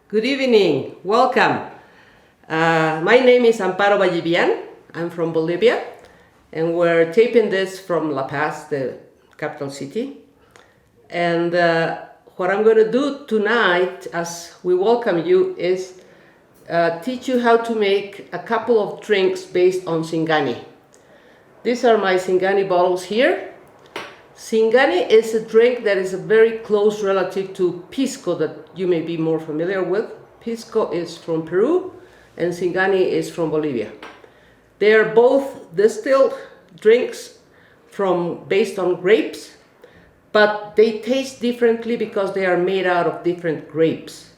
Good evening, welcome. My name is Amparo Bolivian. I'm from Bolivia, and we're taping this from La Paz, the capital city. And what I'm going to do tonight, as we welcome you, is teach you how to make a couple of drinks based on singani. These are my singani bottles here. Singani is a drink that is a very close relative to pisco that you may be more familiar with. Pisco is from Peru and singani is from Bolivia. They are both distilled drinks based on grapes, but they taste differently because they are made out of different grapes.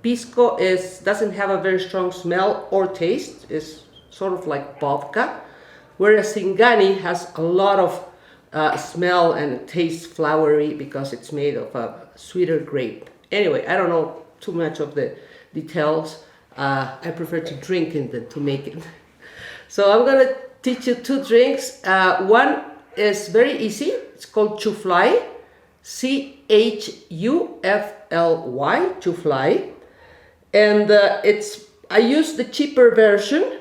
Pisco doesn't have a very strong smell or taste. It's sort of like vodka, whereas singani has a lot of smell and it tastes flowery because it's made of a sweeter grape. Anyway, I don't know too much of the details. I prefer to drink it than to make it. So I'm going to teach you two drinks. One is very easy. It's called chufly, C-H-U-F-L-Y, chufly. And I use the cheaper version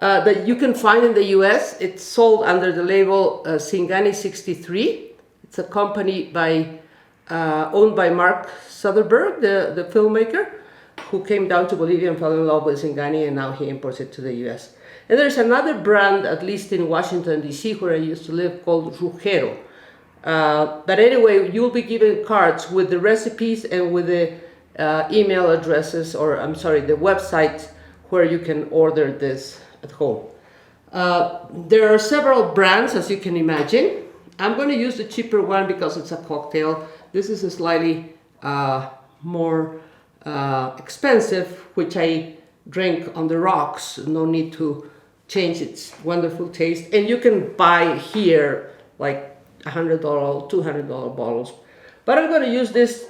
that you can find in the US. It's sold under the label Singani 63. It's a company owned by Mark Soderbergh, the filmmaker, who came down to Bolivia and fell in love with Singani, and now he imports it to the US. And there's another brand, at least in Washington, D.C., where I used to live, called Rugero. But anyway, you'll be given cards with the recipes and with the email addresses, the website where you can order this at home. There are several brands, as you can imagine. I'm going to use the cheaper one because it's a cocktail. This is a slightly more expensive, which I drink on the rocks. No need to change its wonderful taste. And you can buy here like $100, $200 bottles. But I'm going to use this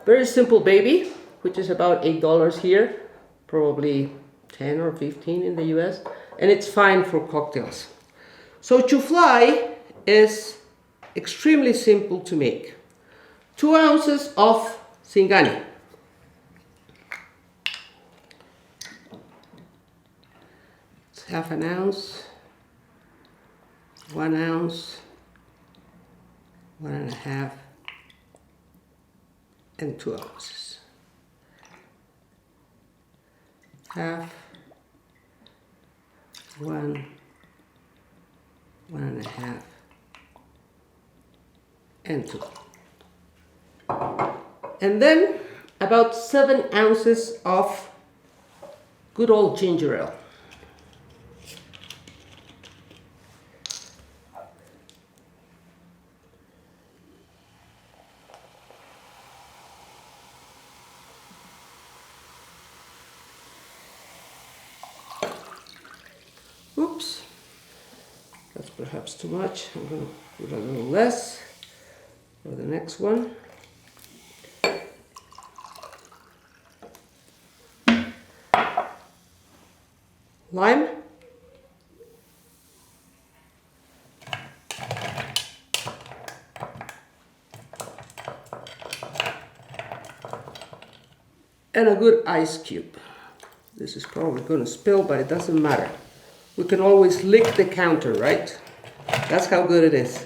very simple baby, which is about $8 here, probably 10 or 15 in the US, and it's fine for cocktails. So chufly is extremely simple to make. 2 ounces of singani. It's half an ounce, 1 ounce, 1.5, and 2 ounces. Half, 1, 1.5, and 2. And then about 7 ounces of good old ginger ale. Oops, that's perhaps too much. I'm going to put a little less for the next one. Lime. And a good ice cube. This is probably going to spill, but it doesn't matter. We can always lick the counter, right? That's how good it is.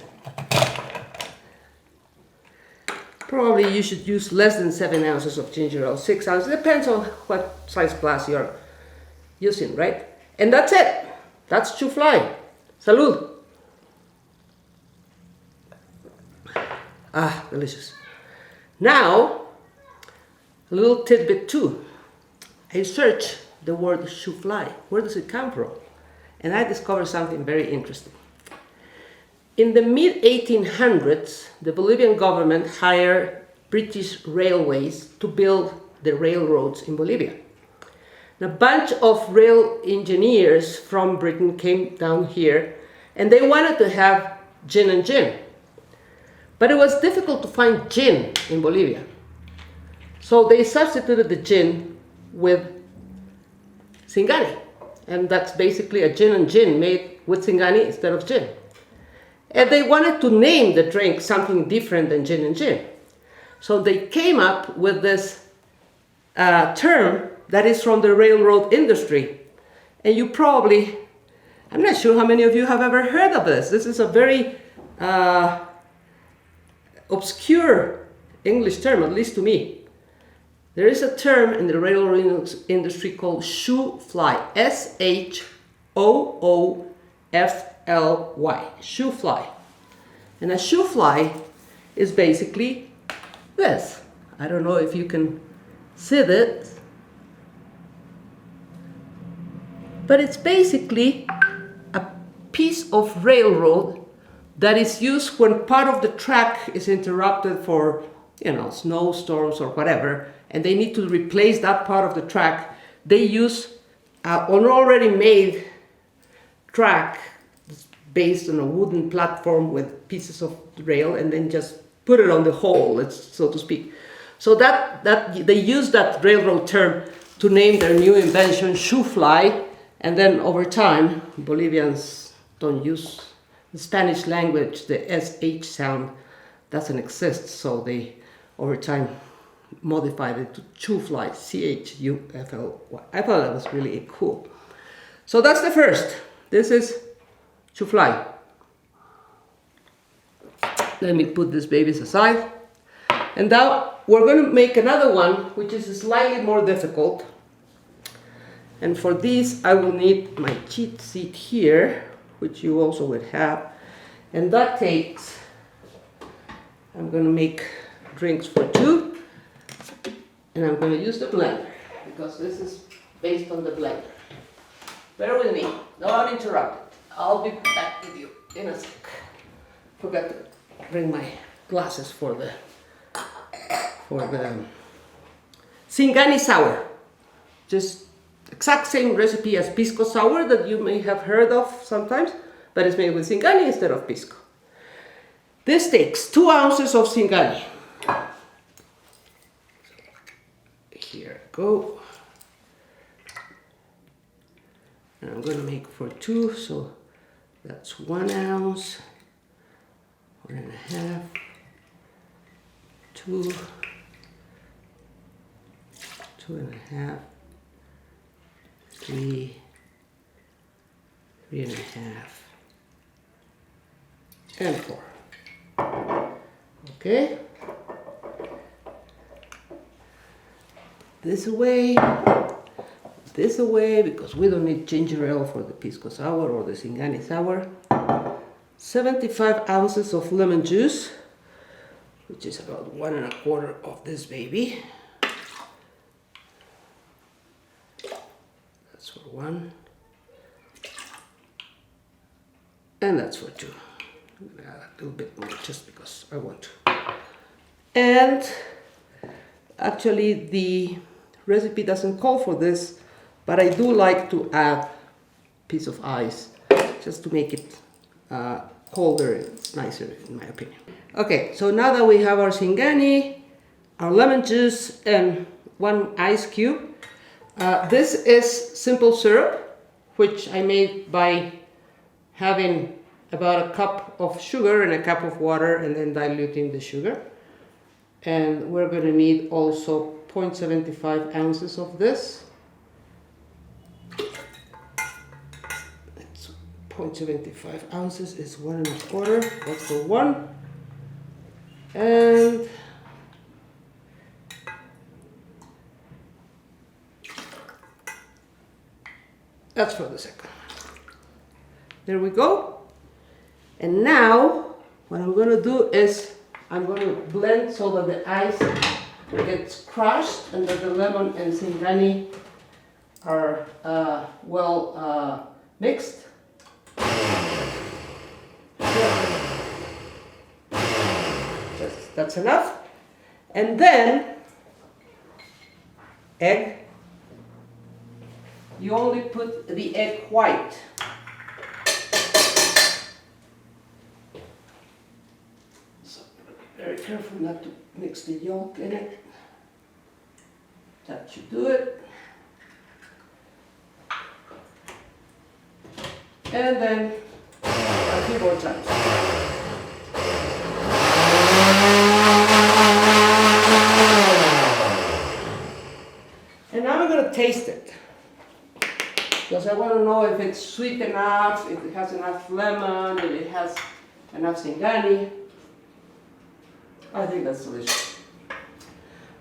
Probably you should use less than 7 ounces of ginger ale, 6 ounces. Depends on what size glass you're using, right? And that's it. That's chufly. Salud. Ah, delicious. Now, a little tidbit too. I searched the word chufly. Where does it come from? And I discovered something very interesting. In the mid-1800s, the Bolivian government hired British Railways to build the railroads in Bolivia. And a bunch of rail engineers from Britain came down here, and they wanted to have gin and gin. But it was difficult to find gin in Bolivia. So they substituted the gin with singani. And that's basically a gin and gin made with singani instead of gin. And they wanted to name the drink something different than gin and gin. So they came up with this term that is from the railroad industry. And you probably, I'm not sure how many of you have ever heard of this. This is a very obscure English term, at least to me. There is a term in the railroad industry called chufly, S-H-O-O-F-L-Y, chufly. And a chufly is basically this. I don't know if you can see it, but it's basically a piece of railroad that is used when part of the track is interrupted for, you know, snowstorms or whatever, and they need to replace that part of the track. They use an already made track based on a wooden platform with pieces of rail, and then just put it on the hole, so to speak. So that they use that railroad term to name their new invention, chufly, and then over time, Bolivians don't use the Spanish language. The SH sound doesn't exist, so they over time modified it to chufly, C-H-U-F-L-Y. I thought that was really cool. So that's the first. This is chufly. Let me put these babies aside. And now we're going to make another one, which is slightly more difficult. And for this, I will need my cheat sheet here, which you also would have. And that takes, I'm going to make drinks for two. And I'm going to use the blender, because this is based on the blender. Bear with me, don't interrupt. I'll be back with you in a sec. Forgot to bring my glasses for the singani sour. Just exact same recipe as pisco sour that you may have heard of sometimes, but it's made with singani instead of pisco. This takes 2 ounces of singani. Here I go. And I'm going to make for two, so that's 1 ounce, 1.5, 2, 2.5, 3, 3.5, and 4. Okay. This away, because we don't need ginger ale for the pisco sour or the singani sour. 75 ounces of lemon juice, which is about 1.25 of this baby. That's for one. And that's for two. A little bit more just because I want to. And actually the recipe doesn't call for this, but I do like to add a piece of ice just to make it colder. It's nicer in my opinion. Okay, so now that we have our singani, our lemon juice, and 1 ice cube, this is simple syrup, which I made by having about a cup of sugar and a cup of water and then diluting the sugar. And we're going to need also 0.75 ounces of this. That's 0.75 ounces is 1.25. That's for one. And that's for the second. There we go. And now what I'm going to do is I'm going to blend so that the ice gets crushed and that the lemon and singani are well mixed. That's enough. And then egg. You only put the egg white. Very careful not to mix the yolk in it. That should do it. And then a few more times. taste it. Because I want to know if it's sweet enough, if it has enough lemon, if it has enough singani. I think that's delicious.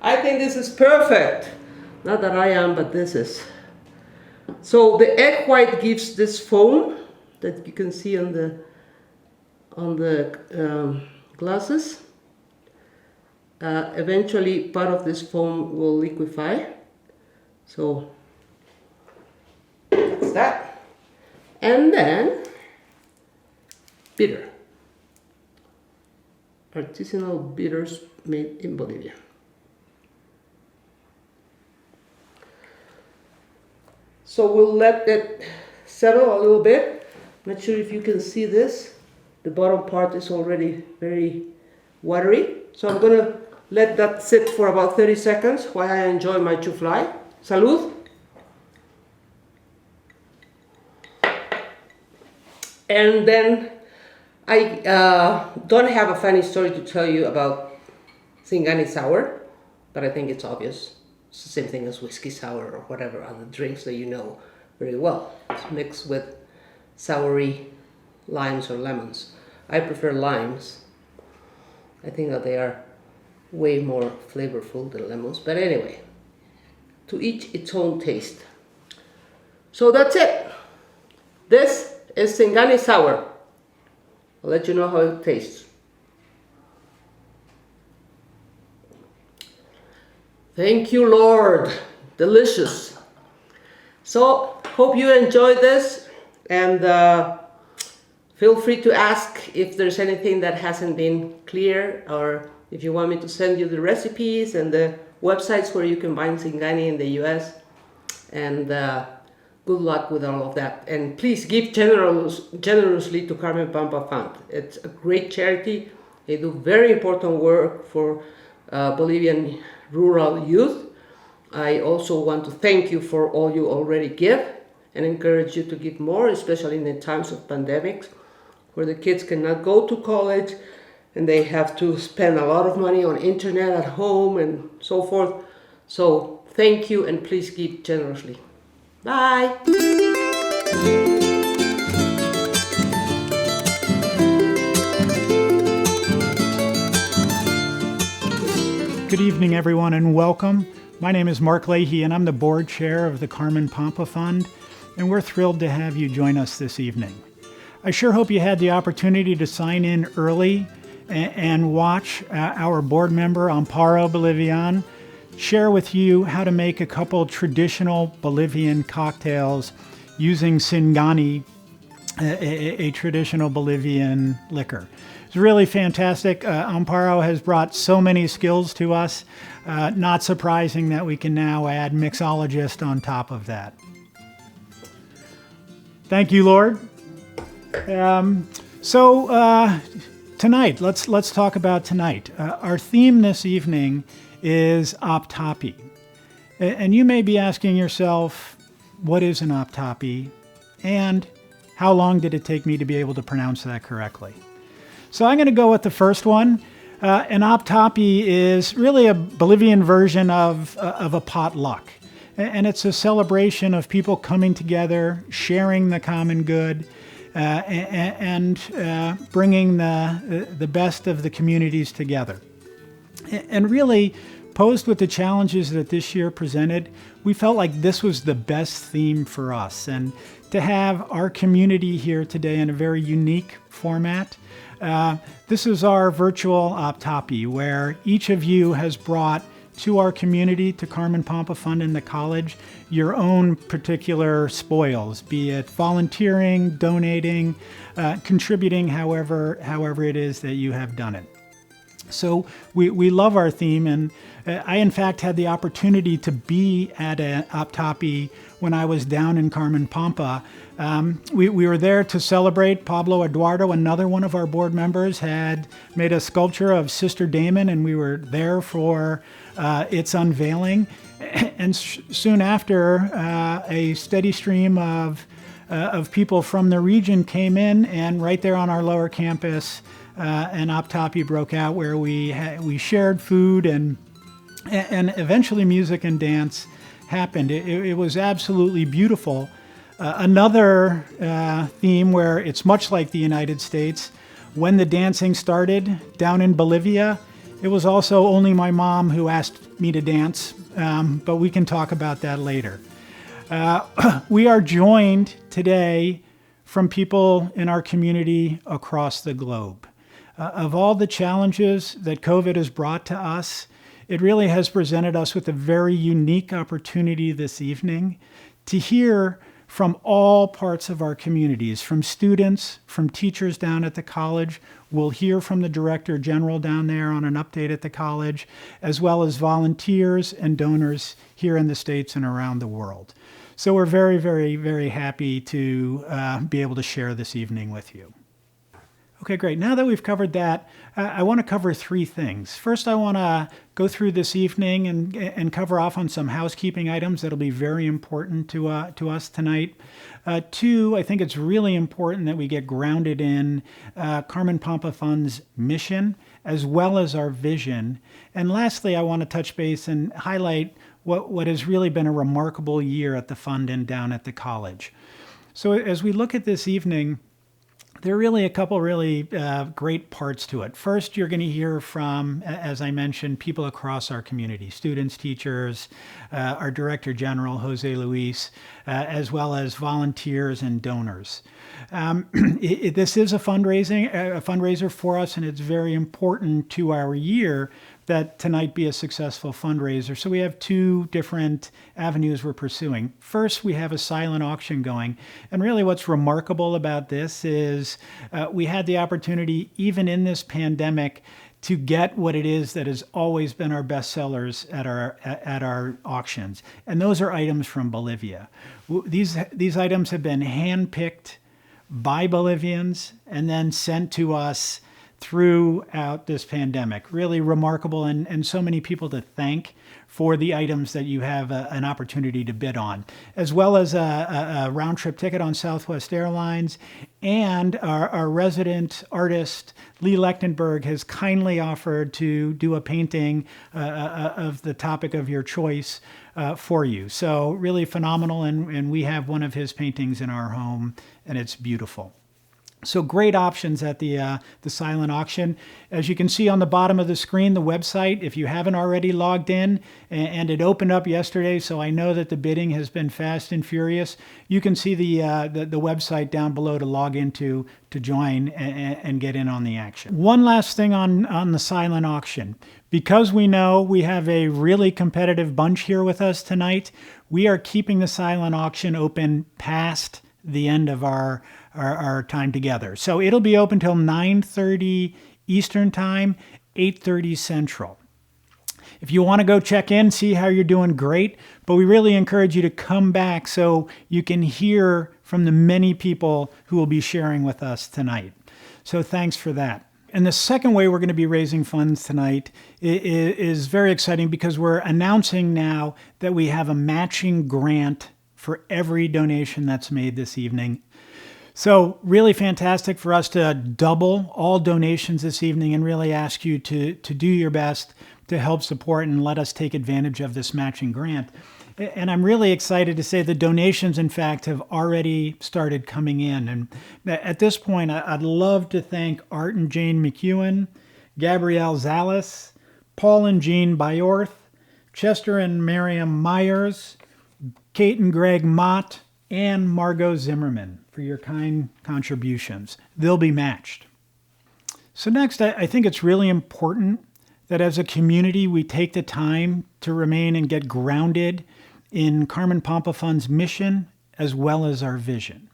I think this is perfect. Not that I am, but this is. So the egg white gives this foam that you can see on the glasses. Eventually, part of this foam will liquefy. So that's that. And then bitter. Artisanal bitters made in Bolivia. So we'll let it settle a little bit. Not sure if you can see this. The bottom part is already very watery. So I'm going to let that sit for about 30 seconds while I enjoy my chufly. Salud. And then I don't have a funny story to tell you about singani sour, but I think it's obvious. It's the same thing as whiskey sour or whatever other drinks that you know very well. It's mixed with soury limes or lemons. I prefer limes. I think that they are way more flavorful than lemons. But anyway, to each its own taste. So that's it. This is singani sour. I'll let you know how it tastes. Thank you, Lord. Delicious. So, hope you enjoyed this, and feel free to ask if there's anything that hasn't been clear, or if you want me to send you the recipes and the websites where you can buy singani in the US. And good luck with all of that. And please give generously to Carmen Pampa Fund. It's a great charity. They do very important work for Bolivian rural youth. I also want to thank you for all you already give and encourage you to give more, especially in the times of pandemics where the kids cannot go to college and they have to spend a lot of money on internet at home and so forth. So thank you, and please give generously. Bye. Good evening, everyone, and welcome. My name is Mark Leahy, and I'm the board chair of the Carmen Pampa Fund, and we're thrilled to have you join us this evening. I sure hope you had the opportunity to sign in early and watch our board member, Amparo Bolivian, share with you how to make a couple traditional Bolivian cocktails using singani, a traditional Bolivian liquor. It's really fantastic. Amparo has brought so many skills to us. Not surprising that we can now add mixologist on top of that. Thank you, Lord. Tonight, let's talk about tonight. Our theme this evening is Apthapi. And you may be asking yourself, what is an Apthapi? And how long did it take me to be able to pronounce that correctly? So I'm going to go with the first one. An Apthapi is really a Bolivian version of a potluck. And it's a celebration of people coming together, sharing the common good, and bringing the best of the communities together. And really, posed with the challenges that this year presented, we felt like this was the best theme for us. And to have our community here today in a very unique format, this is our virtual Apthapi, where each of you has brought to our community, to Carmen Pampa Fund and the college, your own particular spoils, be it volunteering, donating, contributing, however it is that you have done it. So we love our theme, and I in fact had the opportunity to be at an Apthapi when I was down in Carmen Pampa. We were there to celebrate. Pablo Eduardo, another one of our board members, had made a sculpture of Sister Damon, and we were there for its unveiling. And soon after, a steady stream of people from the region came in, and right there on our lower campus, an Apthapi broke out where we shared food and eventually music and dance happened. It was absolutely beautiful. Another theme where it's much like the United States. When the dancing started down in Bolivia, it was also only my mom who asked me to dance, but we can talk about that later. We are joined today from people in our community across the globe. Of all the challenges that COVID has brought to us, it really has presented us with a very unique opportunity this evening to hear from all parts of our communities, from students, from teachers down at the college. We'll hear from the Director General down there on an update at the college, as well as volunteers and donors here in the States and around the world. So we're very, very, very happy to be able to share this evening with you. Okay, great. Now that we've covered that, I want to cover three things. First, I want to go through this evening and cover off on some housekeeping items that'll be very important to us tonight. Two, I think it's really important that we get grounded in Carmen Pampa Fund's mission as well as our vision. And lastly, I want to touch base and highlight what has really been a remarkable year at the fund and down at the college. So as we look at this evening, there are really a couple really great parts to it. First, you're going to hear from, as I mentioned, people across our community, students, teachers, our Director General, Jose Luis, as well as volunteers and donors. This is a fundraiser for us, and it's very important to our year that tonight be a successful fundraiser. So we have two different avenues we're pursuing. First, we have a silent auction going. And really what's remarkable about this is we had the opportunity, even in this pandemic, to get what it is that has always been our best sellers at our auctions. And those are items from Bolivia. These items have been handpicked by Bolivians and then sent to us throughout this pandemic. Really remarkable, and so many people to thank for the items that you have an opportunity to bid on, as well as a round-trip ticket on Southwest Airlines. And our resident artist, Lee Lechtenberg, has kindly offered to do a painting of the topic of your choice for you. So really phenomenal, and we have one of his paintings in our home, and it's beautiful. So great options at the silent auction. As you can see on the bottom of the screen, the website, if you haven't already logged in, and it opened up yesterday, so I know that the bidding has been fast and furious. You can see the website down below to log into to join and get in on the action. One last thing on the silent auction. Because we know we have a really competitive bunch here with us tonight, we are keeping the silent auction open past the end of our time together. So it'll be open till 9:30 Eastern Time, 8:30 Central. If you want to go check in, see how you're doing, great. But we really encourage you to come back so you can hear from the many people who will be sharing with us tonight. So thanks for that. And the second way we're going to be raising funds tonight is very exciting because we're announcing now that we have a matching grant for every donation that's made this evening. So really fantastic for us to double all donations this evening and really ask you to do your best to help support and let us take advantage of this matching grant. And I'm really excited to say the donations, in fact, have already started coming in. And at this point, I'd love to thank Art and Jane McEwen, Gabrielle Zalis, Paul and Jean Bayorth, Chester and Miriam Myers, Kate and Greg Mott, and Margot Zimmerman for your kind contributions. They'll be matched. So next, I think it's really important that as a community, we take the time to remain and get grounded in Carmen Pampa Fund's mission as well as our vision.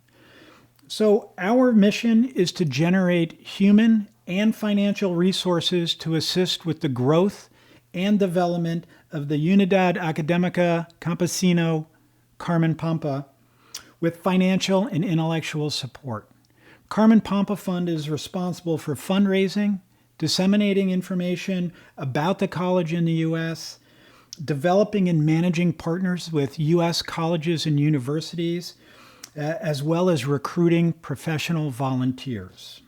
So our mission is to generate human and financial resources to assist with the growth and development of the Unidad Académica Campesino Carmen Pampa with financial and intellectual support. Carmen Pampa Fund is responsible for fundraising, disseminating information about the college in the U.S., developing and managing partners with U.S. colleges and universities, as well as recruiting professional volunteers.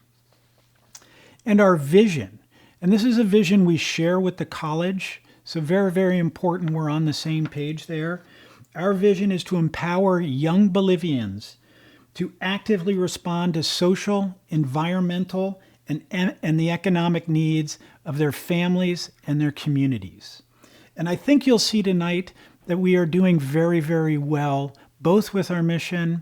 And our vision, and this is a vision we share with the college, so very, very important we're on the same page there, Our vision is to empower young Bolivians to actively respond to social, environmental, and the economic needs of their families and their communities. And I think you'll see tonight that we are doing very, very well, both with our mission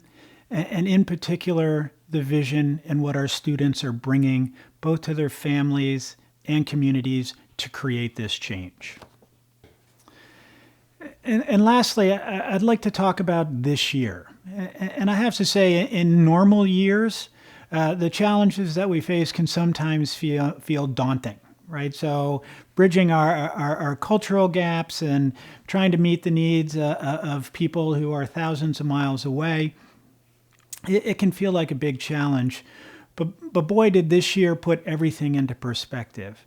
and in particular, the vision and what our students are bringing both to their families and communities to create this change. And lastly, I'd like to talk about this year. And I have to say, in normal years, the challenges that we face can sometimes feel daunting, right? So bridging our cultural gaps and trying to meet the needs of people who are thousands of miles away, it can feel like a big challenge. But boy, did this year put everything into perspective.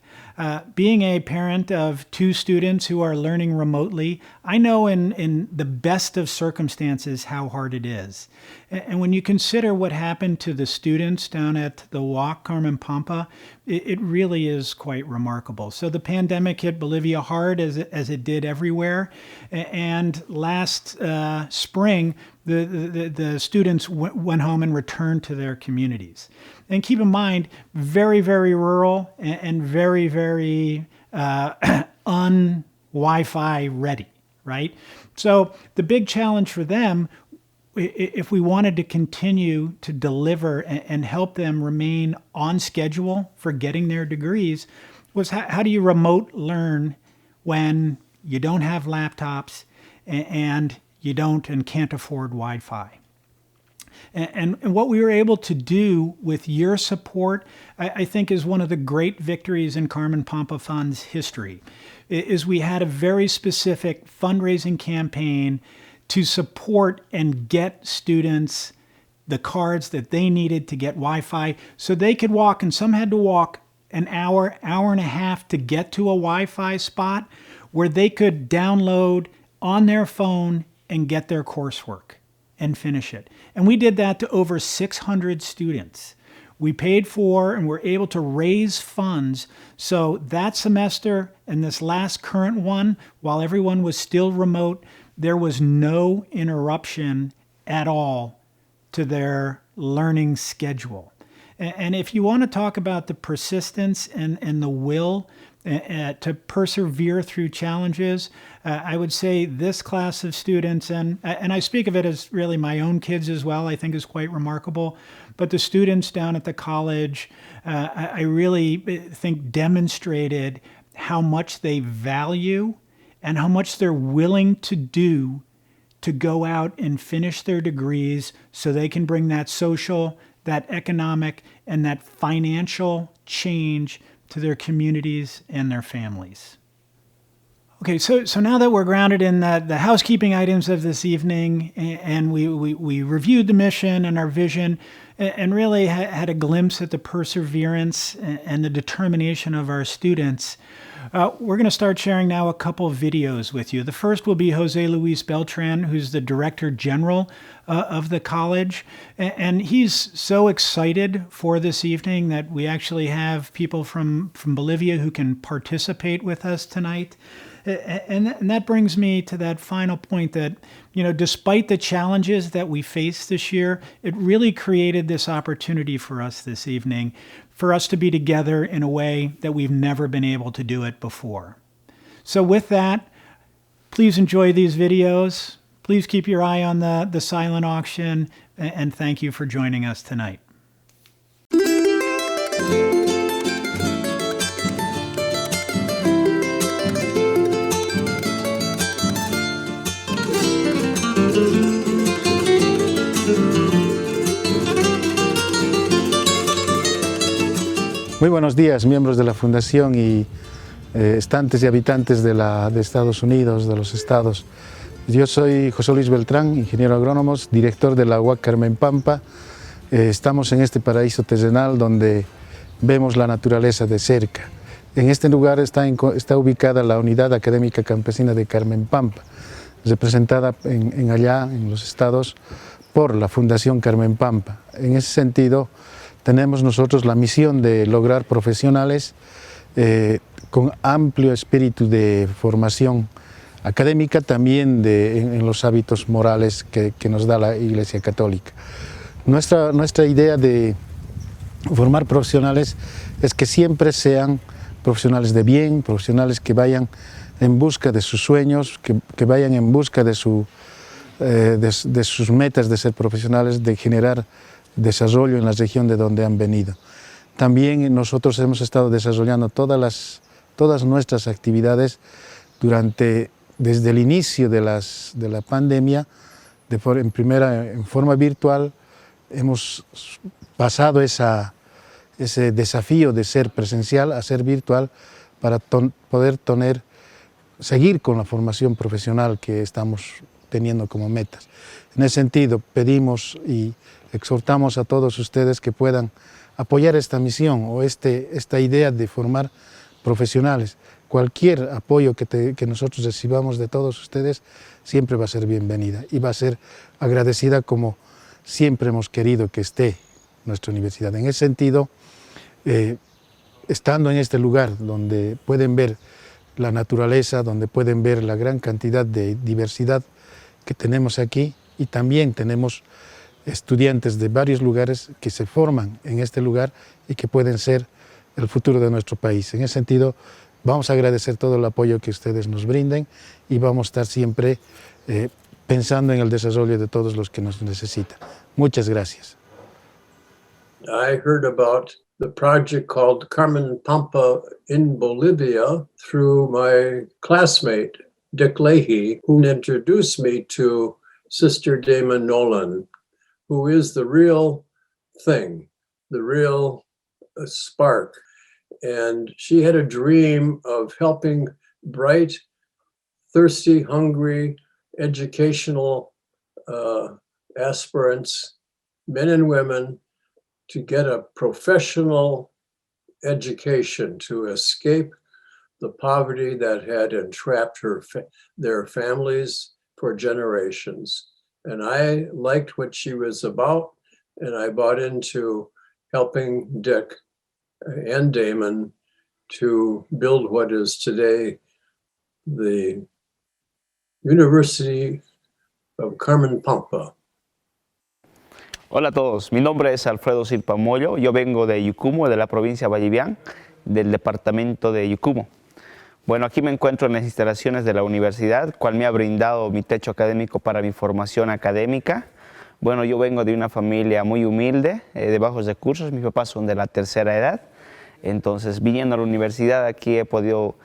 Being a parent of 2 students who are learning remotely, I know in the best of circumstances how hard it is. And when you consider what happened to the students down at the walk, Carmen Pampa, it really is quite remarkable. So the pandemic hit Bolivia hard as it did everywhere. And last spring, the students went home and returned to their communities. And keep in mind, very, very rural and very, very un-Wi-Fi ready, right? So the big challenge for them, if we wanted to continue to deliver and help them remain on schedule for getting their degrees, was how do you remote learn when you don't have laptops and you don't and can't afford Wi-Fi? And what we were able to do with your support, I think, is one of the great victories in Carmen Pampa Fund's history, is we had a very specific fundraising campaign to support and get students the cards that they needed to get Wi-Fi so they could walk, and some had to walk an hour and a half to get to a Wi-Fi spot where they could download on their phone and get their coursework and finish it. And we did that to over 600 students. We paid for and were able to raise funds. So that semester and this last current one, while everyone was still remote, there was no interruption at all to their learning schedule. And if you want to talk about the persistence and the will to persevere through challenges, I would say this class of students, and I speak of it as really my own kids as well, I think is quite remarkable. But the students down at the college, I really think demonstrated how much they value and how much they're willing to do to go out and finish their degrees so they can bring that social, that economic, and that financial change to their communities and their families. Okay, so now that we're grounded in the housekeeping items of this evening, and we reviewed the mission and our vision, and really had a glimpse at the perseverance and the determination of our students, we're going to start sharing now a couple of videos with you. The first will be Jose Luis Beltran, who's the Director General of the college. And he's so excited for this evening that we actually have people from Bolivia who can participate with us tonight. And that brings me to that final point that, despite the challenges that we faced this year, it really created this opportunity for us this evening, for us to be together in a way that we've never been able to do it before. So with that, please enjoy these videos. Please keep your eye on the silent auction, and thank you for joining us tonight. Muy buenos días, miembros de la Fundación y estantes y habitantes de Estados Unidos, de los estados. Yo soy José Luis Beltrán, ingeniero agrónomo, director de la UAC Carmen Pampa. Estamos en este paraíso terrenal donde vemos la naturaleza de cerca. En este lugar está ubicada la Unidad Académica Campesina de Carmen Pampa, representada allá en los estados por la Fundación Carmen Pampa. En ese sentido, tenemos nosotros la misión de lograr profesionales con amplio espíritu de formación académica, también en los hábitos morales que nos da la Iglesia Católica. Nuestra idea de formar profesionales es que siempre sean profesionales de bien, profesionales que vayan en busca de sus sueños, que vayan en busca de sus metas de ser profesionales, de generar desarrollo en la región de donde han venido. También nosotros hemos estado desarrollando todas nuestras actividades desde el inicio de la pandemia, en forma virtual. Hemos pasado ese desafío de ser presencial a ser virtual para poder seguir con la formación profesional que estamos teniendo como metas. En ese sentido, pedimos y exhortamos a todos ustedes que puedan apoyar esta misión o esta idea de formar profesionales. Cualquier apoyo que nosotros recibamos de todos ustedes siempre va a ser bienvenida y va a ser agradecida como siempre hemos querido que esté nuestra universidad. En ese sentido, estando en este lugar donde pueden ver la naturaleza, donde pueden ver la gran cantidad de diversidad que tenemos aquí, y también tenemos estudiantes de varios lugares que se forman en este lugar y que pueden ser el futuro de nuestro país. En ese sentido, vamos a agradecer todo el apoyo que ustedes nos brinden y vamos a estar siempre pensando en el desarrollo de todos los que nos necesitan. Muchas gracias. I heard about the project called Carmen Pampa in Bolivia through my classmate, Dick Leahy, who introduced me to Sister Damon Nolan, who is the real thing, the real spark. And she had a dream of helping bright, thirsty, hungry, educational aspirants, men and women, to get a professional education to escape the poverty that had entrapped their families for generations. And I liked what she was about, and I bought into helping Dick and Damon to build what is today the University of Carmen Pampa. Hola a todos, mi nombre es Alfredo Silpa Moyo, yo vengo de Yucumo, de la provincia Bolivian, del departamento de Yucumo. Bueno, aquí me encuentro en las instalaciones de la universidad, cual me ha brindado mi techo académico para mi formación académica. Bueno, yo vengo de una familia muy humilde, de bajos recursos, mis papás son de la tercera edad, entonces viniendo a la universidad aquí he podido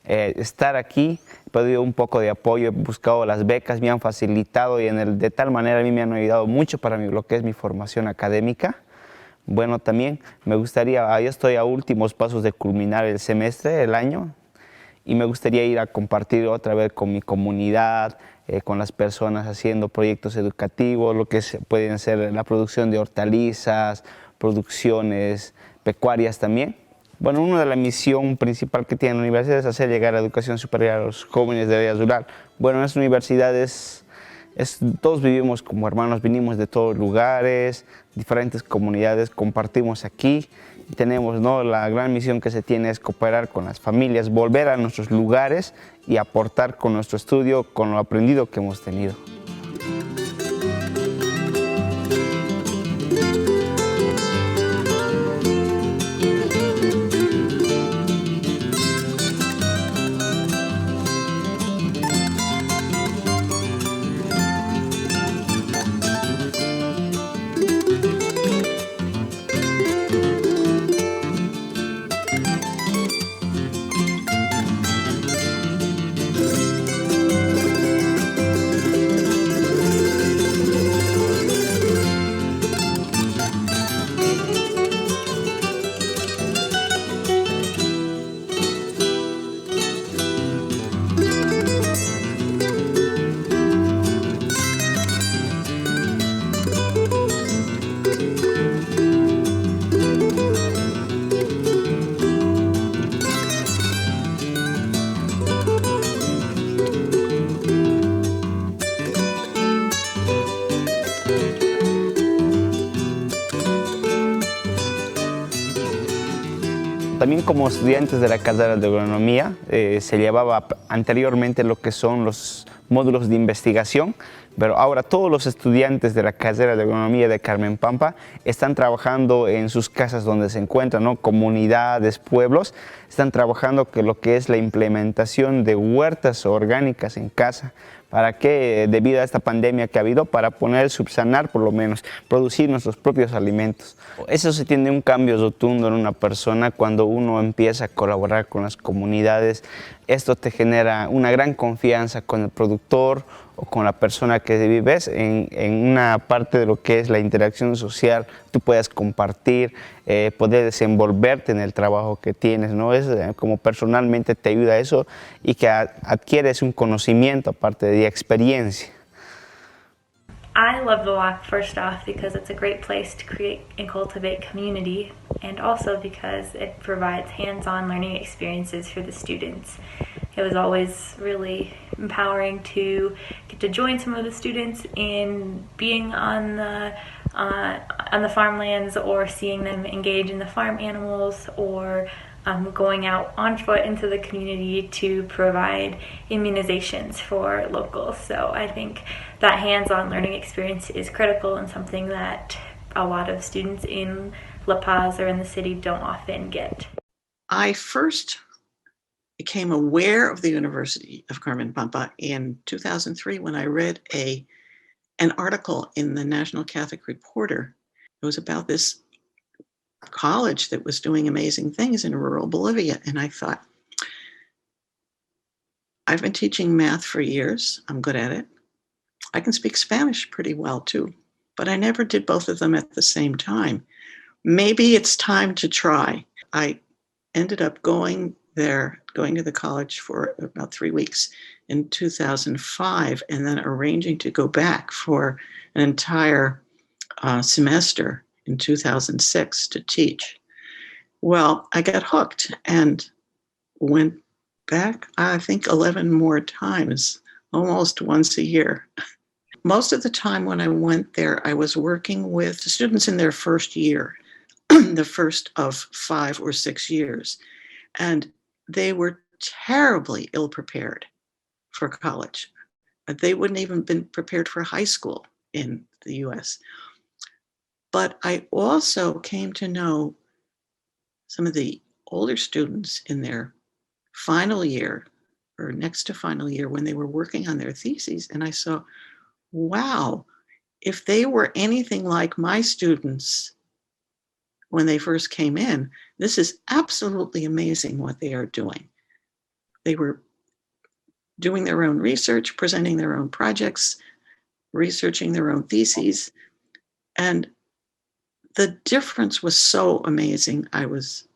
estar aquí, he pedido un poco de apoyo, he buscado las becas, me han facilitado y de tal manera a mí me han ayudado mucho para lo que es mi formación académica. Bueno, también me gustaría, yo estoy a últimos pasos de culminar el semestre, el año, y me gustaría ir a compartir otra vez con mi comunidad, con las personas haciendo proyectos educativos, lo que pueden ser la producción de hortalizas, producciones pecuarias también. Bueno, una de las misiones principales que tiene la universidad es hacer llegar la educación superior a los jóvenes de área rural. Bueno, en las universidades todos vivimos como hermanos, vinimos de todos lugares, diferentes comunidades, compartimos aquí. Y tenemos, ¿no?, la gran misión que se tiene es cooperar con las familias, volver a nuestros lugares y aportar con nuestro estudio, con lo aprendido que hemos tenido. también como estudiantes de la carrera de agronomía se llevaba anteriormente lo que son los módulos de investigación, pero ahora todos los estudiantes de la carrera de agronomía de Carmen Pampa están trabajando en sus casas donde se encuentran, ¿no? Comunidades, pueblos, están trabajando que lo que es la implementación de huertas orgánicas en casa. ¿Para qué? Debido a esta pandemia que ha habido, para poder subsanar, por lo menos, producir nuestros propios alimentos. Eso se tiene un cambio rotundo en una persona cuando uno empieza a colaborar con las comunidades. Esto te genera una gran confianza con el productor o con la persona que vives en una parte de lo que es la interacción social. Tú puedes compartir, poder desenvolverte en el trabajo que tienes, ¿no? Es como personalmente te ayuda a eso y que adquieres un conocimiento aparte de experiencia. I love the walk first off because it's a great place to create and cultivate community, and also because it provides hands-on learning experiences for the students. It was always really empowering to get to join some of the students in being on the farmlands, or seeing them engage in the farm animals, or going out on foot into the community to provide immunizations for locals. So I think that hands-on learning experience is critical and something that a lot of students in La Paz or in the city don't often get. I first became aware of the University of Carmen Pampa in 2003 when I read an article in the National Catholic Reporter. It was about this college that was doing amazing things in rural Bolivia. And I thought, I've been teaching math for years. I'm good at it. I can speak Spanish pretty well too, but I never did both of them at the same time. Maybe it's time to try. I ended up going to the college for about 3 weeks in 2005, and then arranging to go back for an entire semester in 2006 to teach. Well, I got hooked and went back, I think 11 more times, almost once a year. Most of the time when I went there, I was working with students in their first year, the first of 5 or 6 years. And they were terribly ill-prepared for college. They wouldn't even been prepared for high school in the US. But I also came to know some of the older students in their final year or next to final year when they were working on their theses. And I saw, wow, if they were anything like my students when they first came in, this is absolutely amazing what they are doing. They were doing their own research, presenting their own projects, researching their own theses. And the difference was so amazing. I was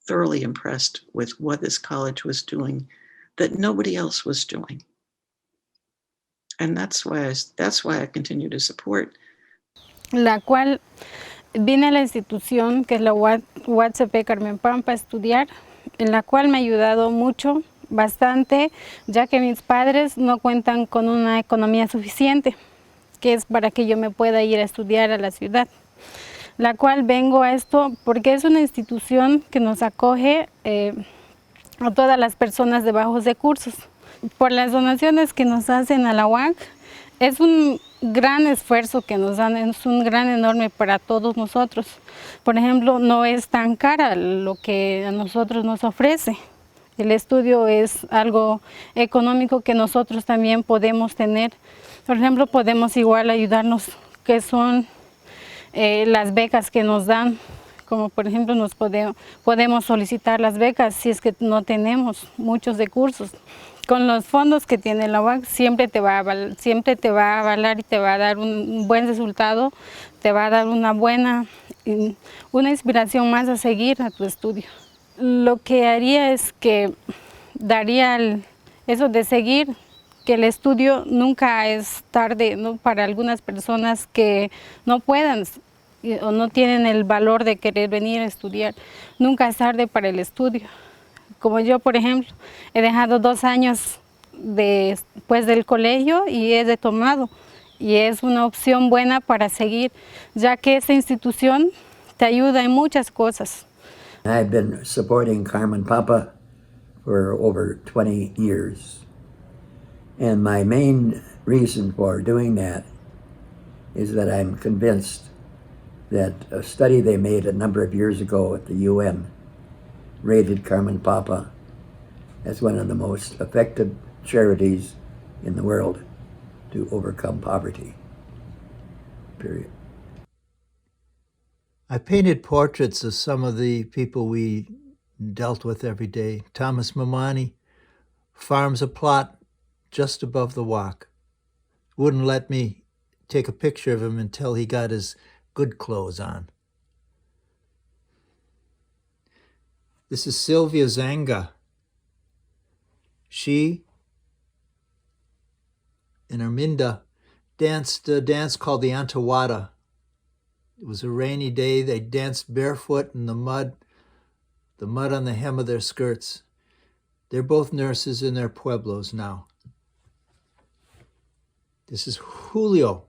thoroughly impressed with what this college was doing that nobody else was doing. And that's why I continue to support. La cual vine a la institución que es la UATCP Carmen Pampa a estudiar, en la cual me ha ayudado mucho, bastante, ya que mis padres no cuentan con una economía suficiente, que es para que yo me pueda ir a estudiar a la ciudad. La cual vengo a esto porque es una institución que nos acoge a todas las personas de bajos recursos. Por las donaciones que nos hacen a la UAC, es un gran esfuerzo que nos dan, es un gran enorme para todos nosotros. Por ejemplo, no es tan cara lo que a nosotros nos ofrece. El estudio es algo económico que nosotros también podemos tener. Por ejemplo, podemos igual ayudarnos, que son las becas que nos dan, como por ejemplo podemos solicitar las becas si es que no tenemos muchos recursos. Con los fondos que tiene la UAC siempre te va a avalar y te va a dar un buen resultado, te va a dar una inspiración más a seguir a tu estudio. Lo que haría es que daría eso de seguir, que el estudio nunca es tarde, ¿no? Para algunas personas que no puedan o no tienen el valor de querer venir a estudiar. Nunca es tarde para el estudio. Como yo, por ejemplo, he dejado 2 años después del colegio y he retomado. Y es una opción buena para seguir, ya que esta institución te ayuda en muchas cosas. I've been supporting Carmen Pampa for over 20 years. And my main reason for doing that is that I'm convinced that a study they made a number of years ago at the UN rated Carmen Pampa as one of the most effective charities in the world to overcome poverty. Period. I painted portraits of some of the people we dealt with every day. Thomas Mamani farms a plot just above the walk. Wouldn't let me take a picture of him until he got his good clothes on. This is Sylvia Zanga. She and Arminda danced a dance called the Antawada. It was a rainy day. They danced barefoot in the mud on the hem of their skirts. They're both nurses in their pueblos now. This is Julio,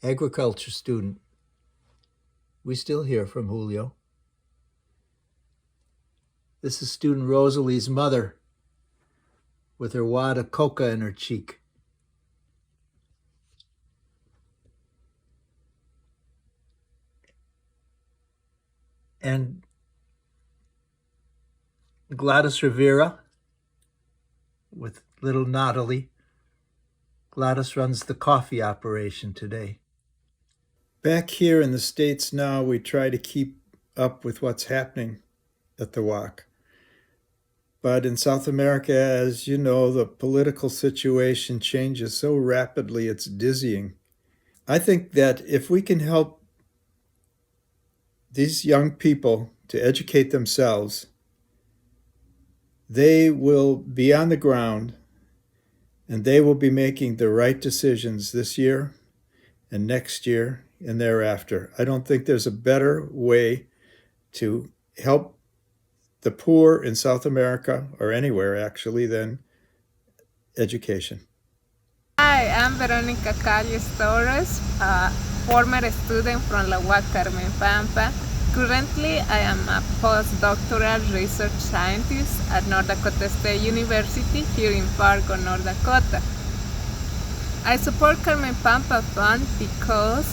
agriculture student. We still hear from Julio. This is student Rosalie's mother with her wad of coca in her cheek. And Gladys Rivera with little Natalie. Gladys runs the coffee operation today. Back here in the States now, we try to keep up with what's happening at the WAC. But in South America, as you know, the political situation changes so rapidly, it's dizzying. I think that if we can help these young people to educate themselves, they will be on the ground and they will be making the right decisions this year and next year and thereafter. I don't think there's a better way to help the poor in South America, or anywhere actually, than education. Hi, I'm Veronica Calles Torres, a former student from la UAC Carmen Pampa. Currently, I am a postdoctoral research scientist at North Dakota State University here in Fargo, North Dakota. I support Carmen Pampa Fund because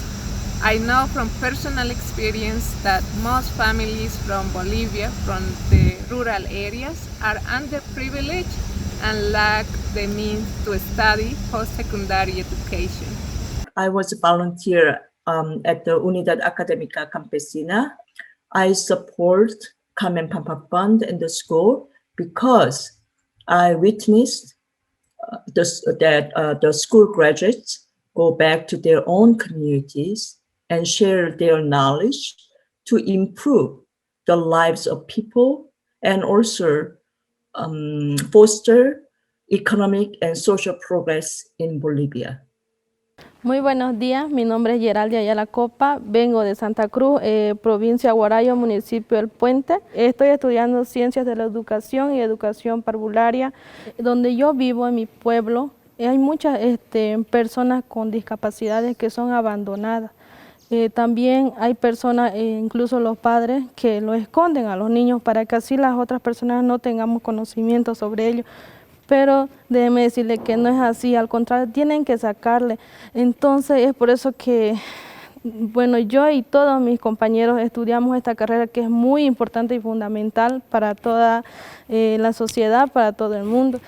I know from personal experience that most families from Bolivia, from the rural areas, are underprivileged and lack the means to study post-secondary education. I was a volunteer at the Unidad Académica Campesina. I support Carmen Pampa Fund in the school because I witnessed that the school graduates go back to their own communities and share their knowledge to improve the lives of people and also foster economic and social progress in Bolivia. Muy buenos días, mi nombre es Geraldia Ayala Copa, vengo de Santa Cruz, provincia Guarayo, municipio del Puente. Estoy estudiando Ciencias de la Educación y Educación Parvularia. Donde yo vivo, en mi pueblo, hay muchas personas con discapacidades que son abandonadas. También hay personas, incluso los padres, que lo esconden a los niños para que así las otras personas no tengamos conocimiento sobre ellos. Pero déjeme decirle que no es así, al contrario, tienen que sacarle. Entonces es por eso que, bueno, yo y todos mis compañeros estudiamos esta carrera que es muy importante y fundamental para toda la sociedad, para todo el mundo.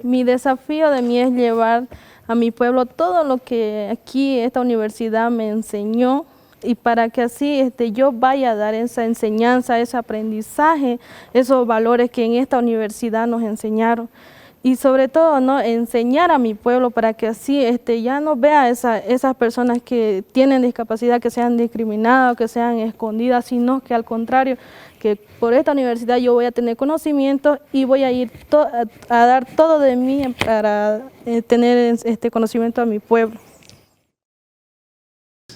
Mi desafío de mí es llevar a mi pueblo todo lo que aquí esta universidad me enseñó y para que así yo vaya a dar esa enseñanza, ese aprendizaje, esos valores que en esta universidad nos enseñaron. Y sobre todo, ¿no?, enseñar a mi pueblo para que así ya no vea esas personas que tienen discapacidad, que sean discriminadas, que sean escondidas, sino que al contrario, que por esta universidad yo voy a tener conocimiento y voy a ir a dar todo de mí para tener este conocimiento a mi pueblo.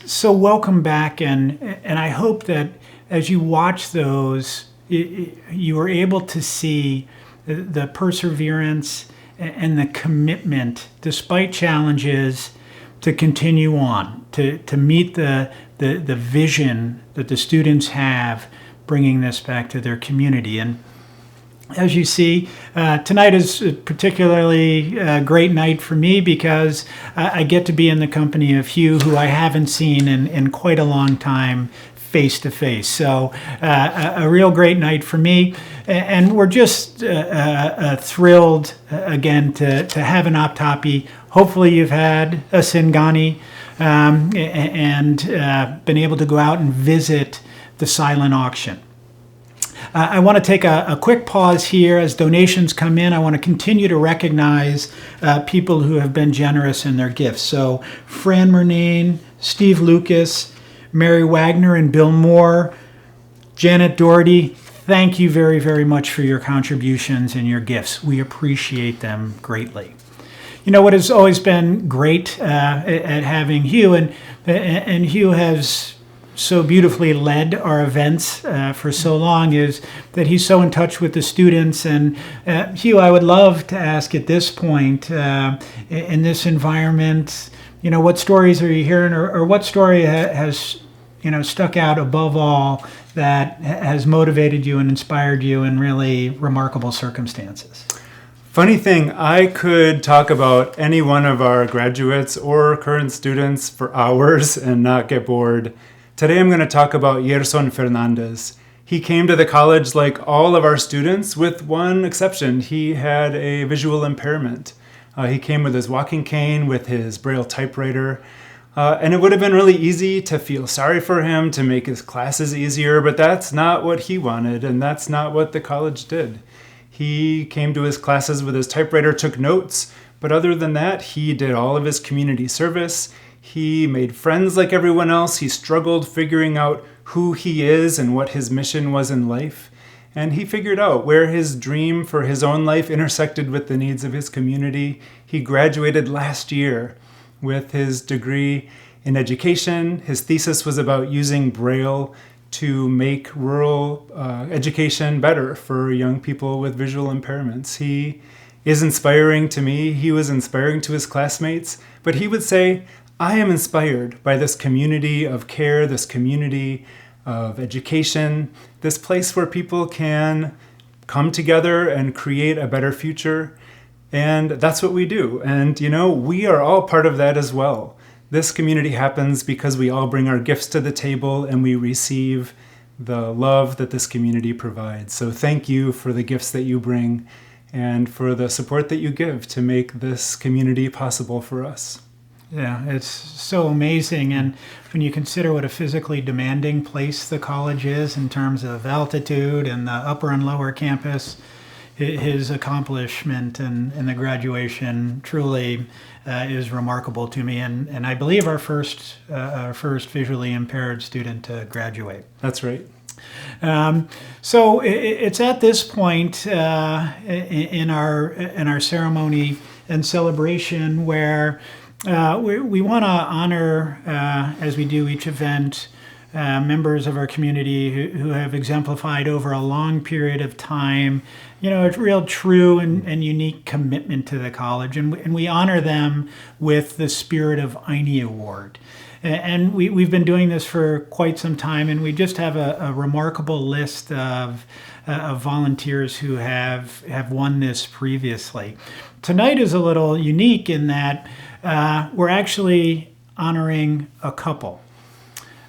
So welcome back, and I hope that as you watch those, you are able to see the perseverance and the commitment, despite challenges, to continue on, to meet the vision that the students have bringing this back to their community. And as you see, tonight is a particularly great night for me because I get to be in the company of Hugh, who I haven't seen in quite a long time, face to face. So a real great night for me. And we're just thrilled again to have an Apthapi. Hopefully you've had a singani and been able to go out and visit the silent auction. I want to take a quick pause here as donations come in. I want to continue to recognize people who have been generous in their gifts. So Fran Murnane, Steve Lucas, Mary Wagner and Bill Moore, Janet Doherty, thank you very, very much for your contributions and your gifts. We appreciate them greatly. You know what has always been great at having Hugh, and Hugh has so beautifully led our events for so long, is that he's so in touch with the students. And Hugh, I would love to ask at this point, in this environment, you know, what stories are you hearing, or what story has, you know, stuck out above all that has motivated you and inspired you in really remarkable circumstances? Funny thing, I could talk about any one of our graduates or current students for hours and not get bored. Today I'm going to talk about Yerson Fernandez. He came to the college like all of our students, with one exception. He had a visual impairment. He came with his walking cane, with his Braille typewriter, and it would have been really easy to feel sorry for him, to make his classes easier, but that's not what he wanted, and that's not what the college did. He came to his classes with his typewriter, took notes, but other than that, he did all of his community service. He made friends like everyone else. He struggled figuring out who he is and what his mission was in life. And he figured out where his dream for his own life intersected with the needs of his community. He graduated last year with his degree in education. His thesis was about using Braille to make rural education better for young people with visual impairments. He is inspiring to me. He was inspiring to his classmates. But he would say, I am inspired by this community of care, this community of education, this place where people can come together and create a better future. And that's what we do. And, you know, we are all part of that as well. This community happens because we all bring our gifts to the table and we receive the love that this community provides. So thank you for the gifts that you bring and for the support that you give to make this community possible for us. Yeah, it's so amazing. And when you consider what a physically demanding place the college is in terms of altitude and the upper and lower campus, his accomplishment and the graduation truly is remarkable to me. And I believe our first visually impaired student to graduate. That's right. So it's at this point in our ceremony and celebration where we want to honor, as we do each event, members of our community who have exemplified over a long period of time, you know, a real true and unique commitment to the college. And we honor them with the Spirit of Aini Award. And we've been doing this for quite some time, and we just have a remarkable list of volunteers who have won this previously. Tonight is a little unique in that we're actually honoring a couple,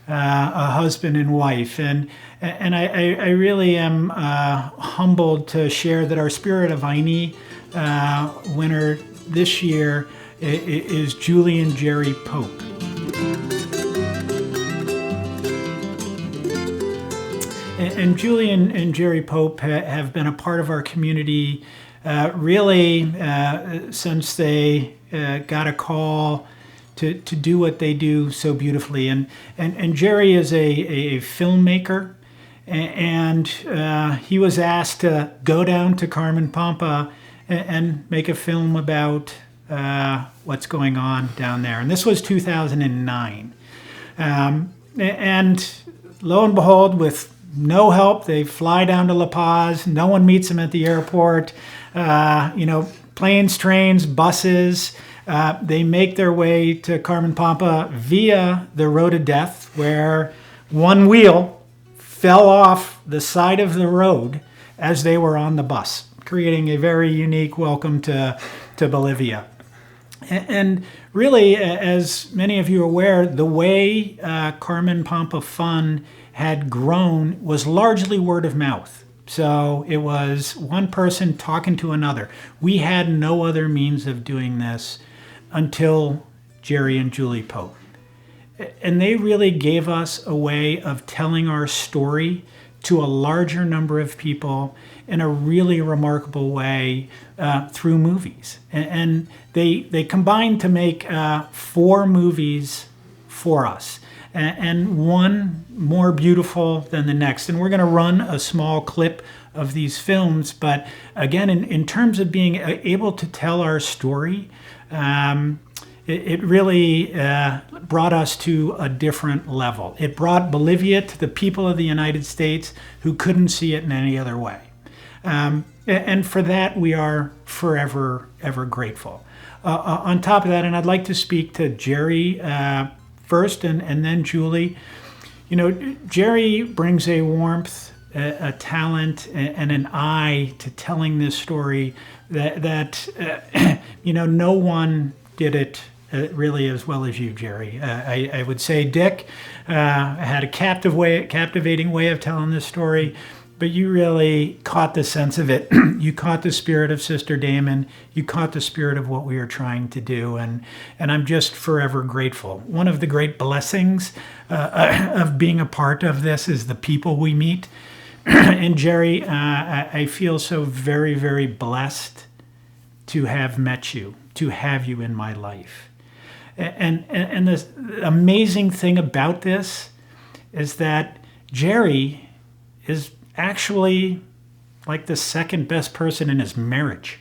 a husband and wife, and I really am humbled to share that our Spirit of Aini winner this year is Julie and Jerry Pope. And Julie and Jerry Pope have been a part of our community really since they got a call to do what they do so beautifully. And Jerry is a filmmaker, and he was asked to go down to Carmen Pampa and make a film about what's going on down there. And this was 2009. And lo and behold, with no help, they fly down to La Paz. No one meets them at the airport. Planes, trains, buses. They make their way to Carmen Pampa via the Road of Death, where one wheel fell off the side of the road as they were on the bus, creating a very unique welcome to Bolivia. And really, as many of you are aware, the way Carmen Pampa Fund had grown was largely word of mouth. So it was one person talking to another. We had no other means of doing this until Jerry and Julie Pope. And they really gave us a way of telling our story to a larger number of people in a really remarkable way through movies. And they combined to make 4 movies for us, and one more beautiful than the next. And we're going to run a small clip of these films, but again, in terms of being able to tell our story, it really brought us to a different level. It brought Bolivia to the people of the United States who couldn't see it in any other way. And for that, we are forever, ever grateful. On top of that, and I'd like to speak to Jerry first and then Julie. You know, Jerry brings a warmth, a talent, and an eye to telling this story that you know, no one did it really as well as you, Jerry. I would say Dick had a captivating way of telling this story, but you really caught the sense of it. You caught the spirit of Sister Damon. You caught the spirit of what we are trying to do, and I'm just forever grateful. One of the great blessings of being a part of this is the people we meet. And Jerry, I feel so very, very blessed to have met you, to have you in my life. And the amazing thing about this is that Jerry is actually like the second best person in his marriage.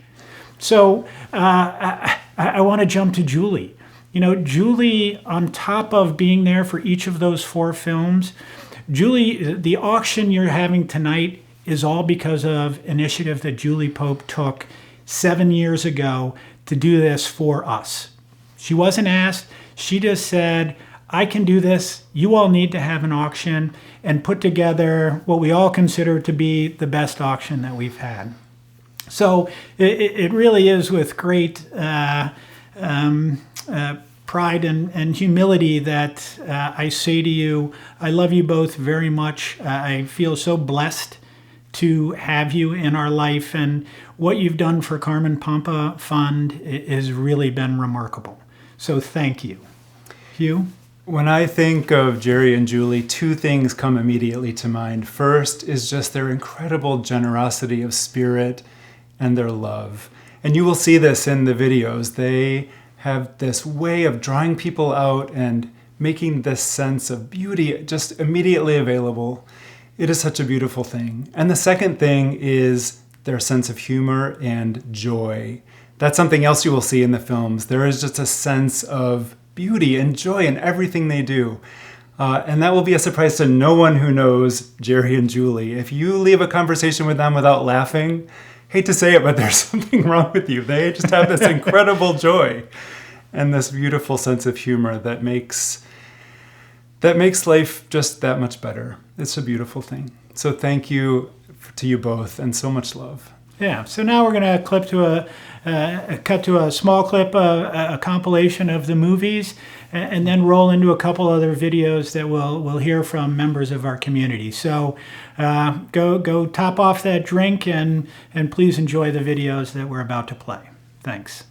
So I want to jump to Julie. You know, Julie, on top of being there for each of those 4 films, Julie, the auction you're having tonight is all because of initiative that Julie Pope took 7 years ago to do this for us. She wasn't asked. She just said, I can do this. You all need to have an auction, and put together what we all consider to be the best auction that we've had. So it really is with great pride and humility that I say to you, I love you both very much. I feel so blessed to have you in our life, and what you've done for Carmen Pampa Fund has really been remarkable. So thank you. Hugh? When I think of Jerry and Julie, 2 things come immediately to mind. First is just their incredible generosity of spirit and their love. And you will see this in the videos. They have this way of drawing people out and making this sense of beauty just immediately available. It is such a beautiful thing. And the second thing is their sense of humor and joy. That's something else you will see in the films. There is just a sense of beauty and joy in everything they do. And that will be a surprise to no one who knows Jerry and Julie. If you leave a conversation with them without laughing, hate to say it, but there's something wrong with you. They just have this incredible joy and this beautiful sense of humor that makes life just that much better. It's a beautiful thing. So thank you to you both, and so much love. Yeah, so now we're going to cut to a small clip, a compilation of the movies, and then roll into a couple other videos that we'll hear from members of our community. So go top off that drink and please enjoy the videos that we're about to play. Thanks.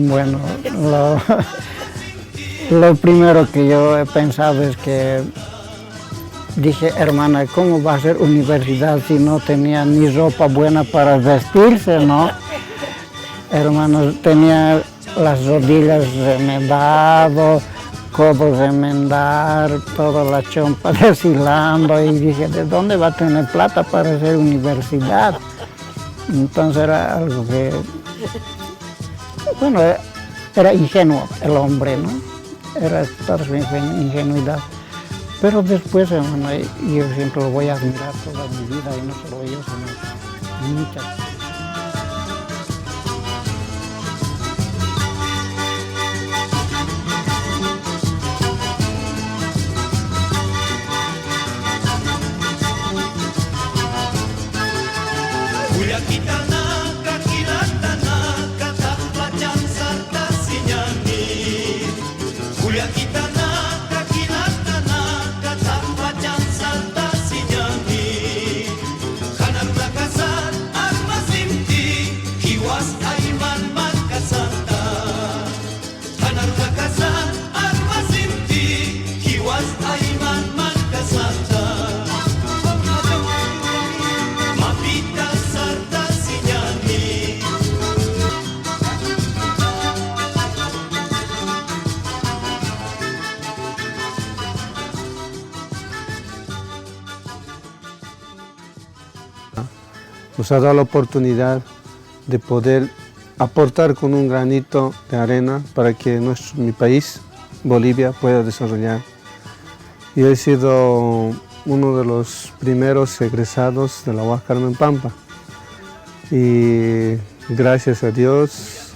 Bueno, lo primero que yo he pensado es que dije, hermana, ¿cómo va a ser universidad si no tenía ni ropa buena para vestirse, no? Hermanos, tenía las rodillas remendadas, codos remendar, toda la chompa deshilando, y dije, ¿de dónde va a tener plata para hacer universidad? Entonces era algo que, bueno, era ingenuo el hombre, ¿no? Era toda su ingenuidad. Pero después, hermano, yo siempre lo voy a admirar toda mi vida, y no solo yo, sino muchas. Nos ha dado la oportunidad de poder aportar con un granito de arena para que mi país, Bolivia, pueda desarrollar. Yo he sido uno de los primeros egresados de la UAS Carmen Pampa y gracias a Dios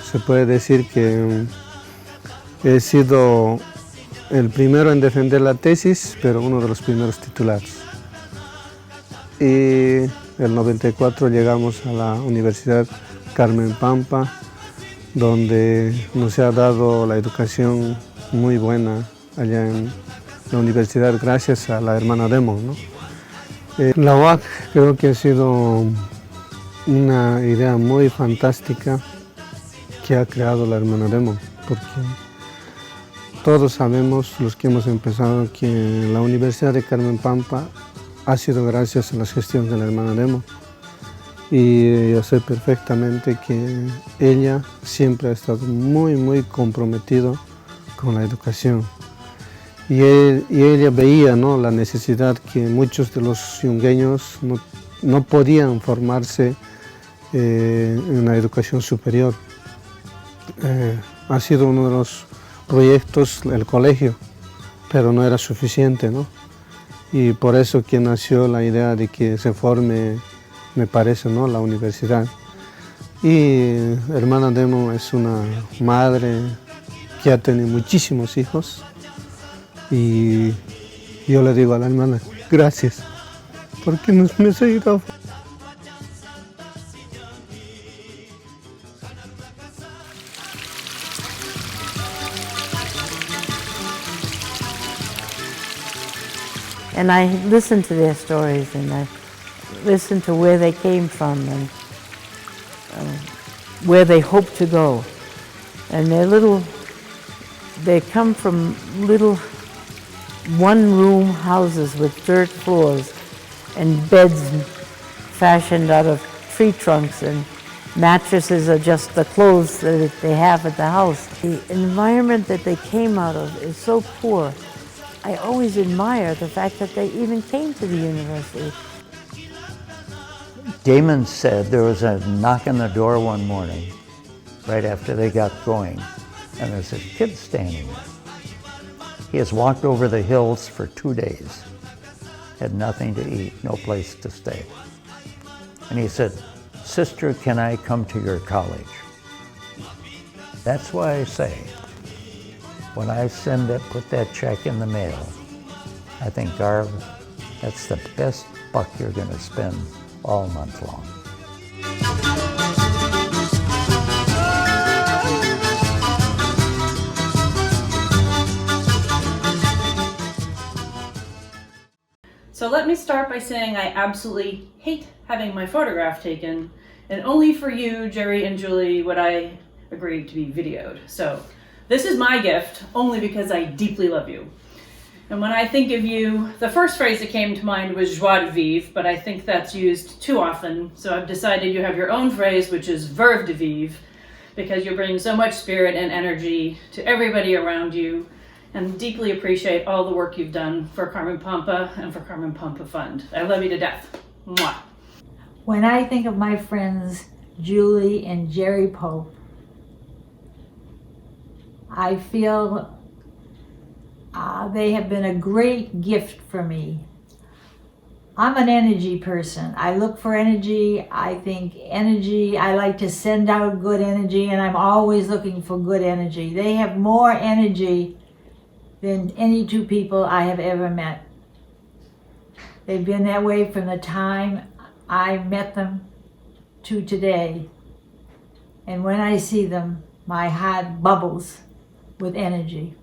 se puede decir que he sido el primero en defender la tesis, pero uno de los primeros titulares. Y el 94 llegamos a la Universidad Carmen Pampa, donde nos ha dado la educación muy buena allá en la universidad gracias a la hermana Demo, ¿no? La UAC creo que ha sido una idea muy fantástica que ha creado la hermana Demo, porque todos sabemos, los que hemos empezado, que la Universidad de Carmen Pampa ha sido gracias a las gestiones de la hermana Demo. Y yo sé perfectamente que ella siempre ha estado muy comprometido con la educación. Y ella veía, ¿no?, la necesidad que muchos de los yungueños no podían formarse en la educación superior. Ha sido uno de los proyectos el colegio, pero no era suficiente, ¿no? Y por eso que nació la idea de que se forme, me parece, ¿no?, la universidad. Y hermana Demo es una madre que ha tenido muchísimos hijos y yo le digo a la hermana, gracias, porque me has ayudado. And I listen to their stories, and I listen to where they came from and where they hope to go. And they come from little one-room houses with dirt floors and beds fashioned out of tree trunks, and mattresses are just the clothes that they have at the house. The environment that they came out of is so poor. I always admire the fact that they even came to the university. Damon said there was a knock on the door one morning, right after they got going, and there's a kid standing there. He has walked over the hills for 2 days, had nothing to eat, no place to stay. And he said, "Sister, can I come to your college?" That's why I say, when I put that check in the mail, I think, Garv, that's the best buck you're going to spend all month long. So let me start by saying I absolutely hate having my photograph taken, and only for you, Jerry and Julie, would I agreed to be videoed. So this is my gift only because I deeply love you. And when I think of you, the first phrase that came to mind was joie de vivre, but I think that's used too often. So I've decided you have your own phrase, which is verve de vivre, because you bring so much spirit and energy to everybody around you, and deeply appreciate all the work you've done for Carmen Pampa and for Carmen Pampa Fund. I love you to death. Mwah. When I think of my friends Julie and Jerry Pope, I feel they have been a great gift for me. I'm an energy person. I look for energy. I think energy, I like to send out good energy, and I'm always looking for good energy. They have more energy than any two people I have ever met. They've been that way from the time I met them to today. And when I see them, my heart bubbles with energy.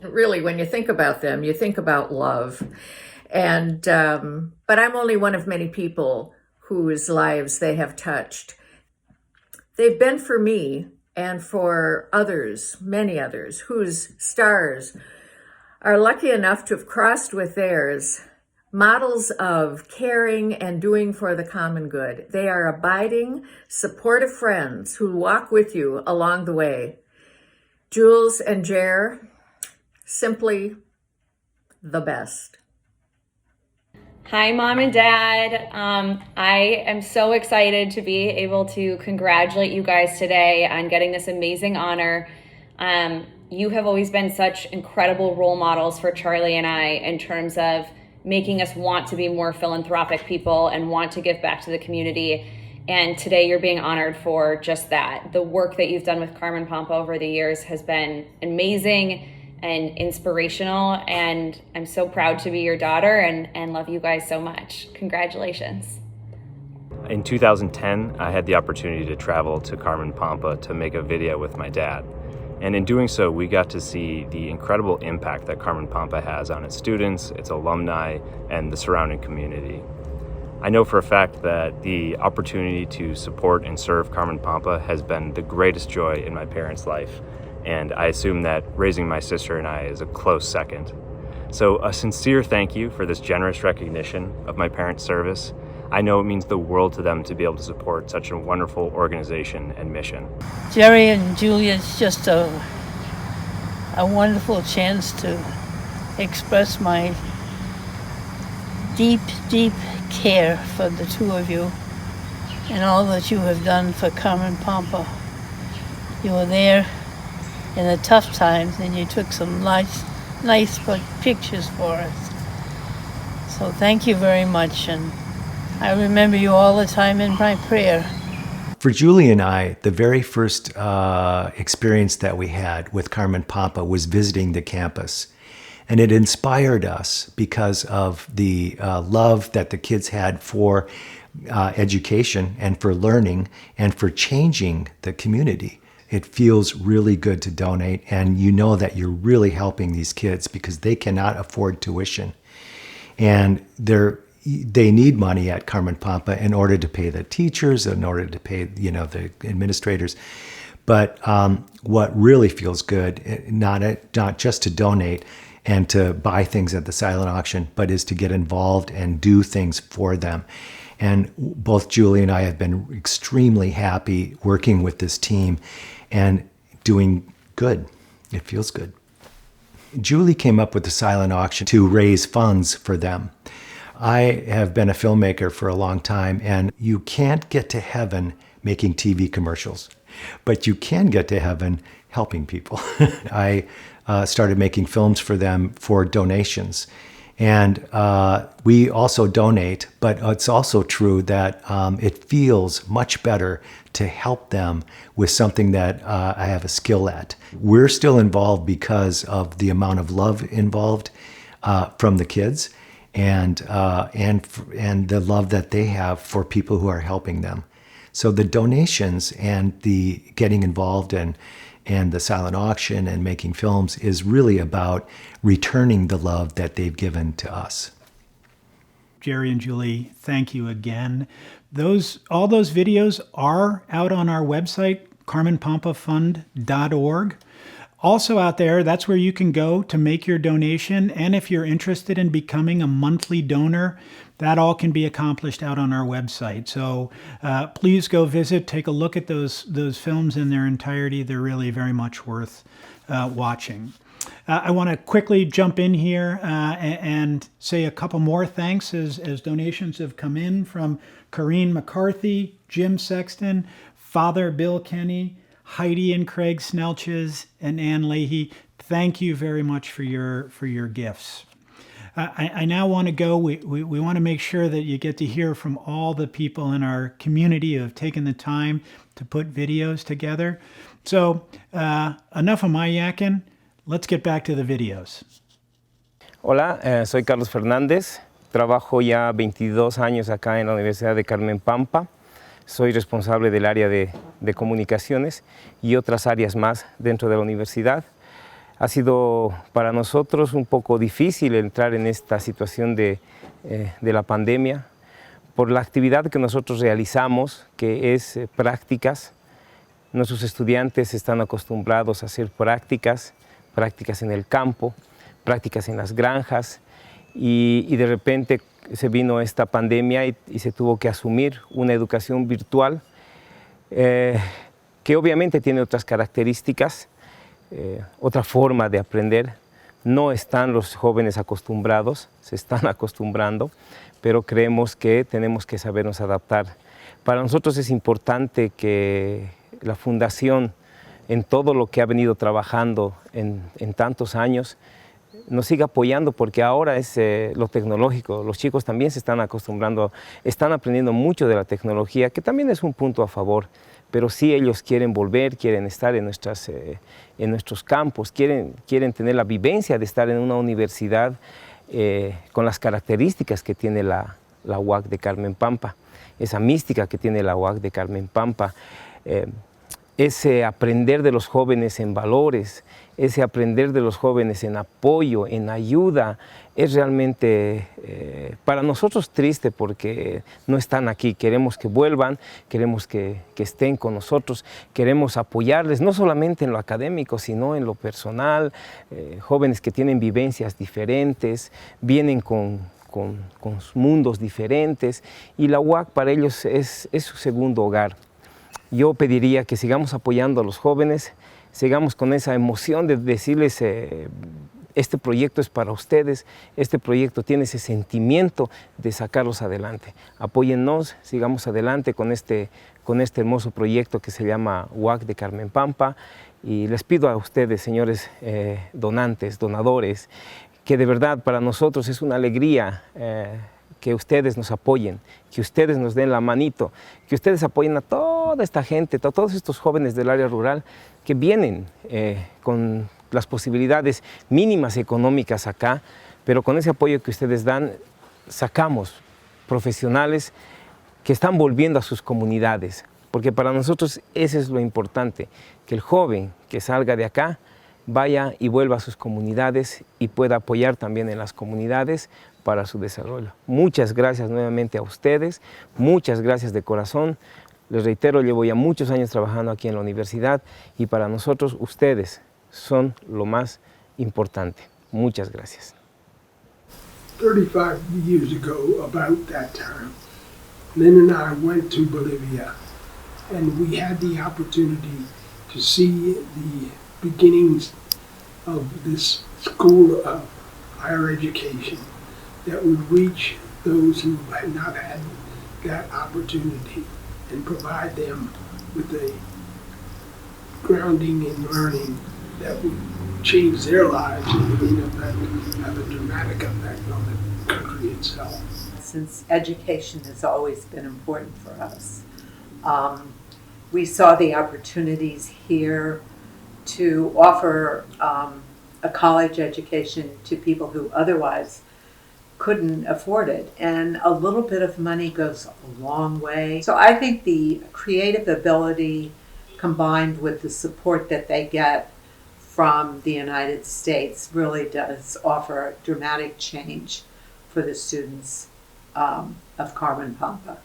Really, when you think about them, you think about love. And but I'm only one of many people whose lives they have touched. They've been for me and for others, many others, whose stars are lucky enough to have crossed with theirs, models of caring and doing for the common good. They are abiding, supportive friends who walk with you along the way. Jules and Jer, simply the best. Hi, Mom and Dad. I am so excited to be able to congratulate you guys today on getting this amazing honor. You have always been such incredible role models for Charlie and I in terms of making us want to be more philanthropic people and want to give back to the community. And today you're being honored for just that. The work that you've done with Carmen Pampa over the years has been amazing and inspirational, and I'm so proud to be your daughter and love you guys so much. Congratulations. In 2010, I had the opportunity to travel to Carmen Pampa to make a video with my dad. And in doing so, we got to see the incredible impact that Carmen Pampa has on its students, its alumni, and the surrounding community. I know for a fact that the opportunity to support and serve Carmen Pampa has been the greatest joy in my parents' life. And I assume that raising my sister and I is a close second. So a sincere thank you for this generous recognition of my parents' service. I know it means the world to them to be able to support such a wonderful organization and mission. Jerry and Julia, it's just a wonderful chance to express my deep, deep care for the two of you and all that you have done for Carmen Pampa. You were there in the tough times, and you took some nice pictures for us. So thank you very much, and I remember you all the time in my prayer. For Julie and I, the very first experience that we had with Carmen Pampa was visiting the campus. And it inspired us because of the love that the kids had for education and for learning and for changing the community. It feels really good to donate, and you know that you're really helping these kids because they cannot afford tuition. And they need money at Carmen Pampa in order to pay the teachers, in order to pay the administrators. But what really feels good, not just to donate and to buy things at the silent auction, but is to get involved and do things for them. And both Julie and I have been extremely happy working with this team and doing good. It feels good. Julie came up with the silent auction to raise funds for them. I have been a filmmaker for a long time, and you can't get to heaven making TV commercials, but you can get to heaven helping people. I started making films for them for donations. And we also donate, but it's also true that it feels much better to help them with something that I have a skill at. We're still involved because of the amount of love involved from the kids and the love that they have for people who are helping them. So the donations and the getting involved and the silent auction and making films is really about returning the love that they've given to us. Jerry and Julie, thank you again. All those videos are out on our website, carmenpampafund.org. Also out there, that's where you can go to make your donation. And if you're interested in becoming a monthly donor, that all can be accomplished out on our website. So please go visit, take a look at those films in their entirety. They're really very much worth watching. I want to quickly jump in here and say a couple more thanks as donations have come in from Corrine McCarthy, Jim Sexton, Father Bill Kenny, Heidi and Craig Snelches, and Ann Leahy. Thank you very much for your gifts. I now want to go. We want to make sure that you get to hear from all the people in our community who have taken the time to put videos together. So enough of my yakking. Let's get back to the videos. Hola, soy Carlos Fernández. Trabajo ya 22 años acá en la Universidad de Carmen Pampa. Soy responsable del área de comunicaciones y otras áreas más dentro de la universidad. Ha sido para nosotros un poco difícil entrar en esta situación de la pandemia por la actividad que nosotros realizamos, que es prácticas. Nuestros estudiantes están acostumbrados a hacer prácticas en el campo, prácticas en las granjas, y de repente se vino esta pandemia y se tuvo que asumir una educación virtual que obviamente tiene otras características, otra forma de aprender. No están los jóvenes acostumbrados, se están acostumbrando, pero creemos que tenemos que sabernos adaptar. Para nosotros es importante que la Fundación, en todo lo que ha venido trabajando en tantos años, nos siga apoyando, porque ahora es lo tecnológico. Los chicos también se están acostumbrando, están aprendiendo mucho de la tecnología, que también es un punto a favor, pero sí ellos quieren volver, quieren estar en nuestros campos, quieren tener la vivencia de estar en una universidad con las características que tiene la UAC de Carmen Pampa, esa mística que tiene la UAC de Carmen Pampa. Ese aprender de los jóvenes en valores, ese aprender de los jóvenes en apoyo, en ayuda, es realmente para nosotros triste porque no están aquí. Queremos que vuelvan, queremos que estén con nosotros, queremos apoyarles, no solamente en lo académico, sino en lo personal. Jóvenes que tienen vivencias diferentes, vienen con mundos diferentes, y la UAC para ellos es su segundo hogar. Yo pediría que sigamos apoyando a los jóvenes, sigamos con esa emoción de decirles, este proyecto es para ustedes, este proyecto tiene ese sentimiento de sacarlos adelante. Apóyennos, sigamos adelante con este hermoso proyecto que se llama UAC de Carmen Pampa, y les pido a ustedes, señores donadores, que de verdad para nosotros es una alegría que ustedes nos apoyen, que ustedes nos den la manito, que ustedes apoyen a toda esta gente, a todos estos jóvenes del área rural que vienen con las posibilidades mínimas económicas acá, pero con ese apoyo que ustedes dan, sacamos profesionales que están volviendo a sus comunidades, porque para nosotros eso es lo importante, que el joven que salga de acá vaya y vuelva a sus comunidades y pueda apoyar también en las comunidades para su desarrollo. Muchas gracias nuevamente a ustedes, muchas gracias de corazón. Les reitero, llevo ya muchos años trabajando aquí en la universidad y para nosotros ustedes son lo más importante. Muchas gracias. 35 years ago, about that time, Lynn and I went to Bolivia, and we had the opportunity to see the beginnings of this school of higher education that would reach those who had not had that opportunity and provide them with a grounding in learning that would change their lives and in effect have a dramatic effect on the country itself. Since education has always been important for us, we saw the opportunities here to offer a college education to people who otherwise couldn't afford it. And a little bit of money goes a long way. So I think the creative ability combined with the support that they get from the United States really does offer a dramatic change for the students of Carmen Pampa.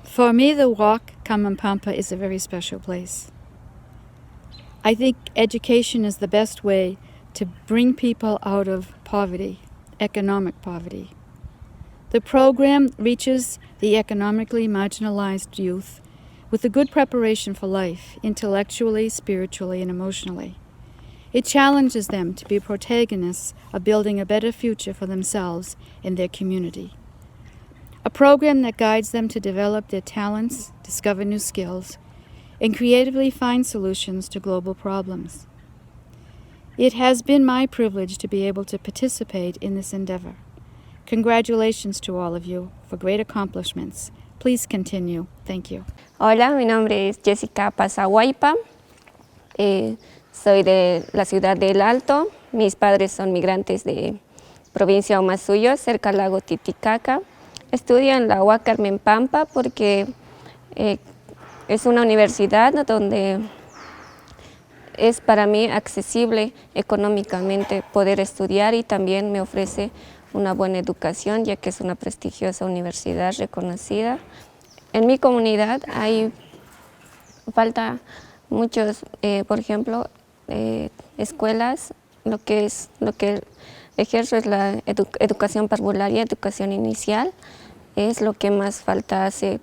For me, the walk, Carmen Pampa, is a very special place. I think education is the best way to bring people out of poverty, economic poverty. The program reaches the economically marginalized youth with a good preparation for life, intellectually, spiritually, and emotionally. It challenges them to be protagonists of building a better future for themselves and their community. A program that guides them to develop their talents, discover new skills, and creatively find solutions to global problems. It has been my privilege to be able to participate in this endeavor. Congratulations to all of you for great accomplishments. Please continue. Thank you. Hola, mi nombre es Jessica Pasahuaypa. Soy de la ciudad de El Alto. Mis padres son migrantes de provincia Humasuyo, cerca al lago Titicaca. Estudio en la UAC Carmen Pampa porque es una universidad donde es para mí accesible económicamente poder estudiar y también me ofrece una buena educación, ya que es una prestigiosa universidad reconocida. En mi comunidad falta muchos, por ejemplo, escuelas. Lo que ejerzo es la educación parvularia, educación inicial. Es lo que más falta hace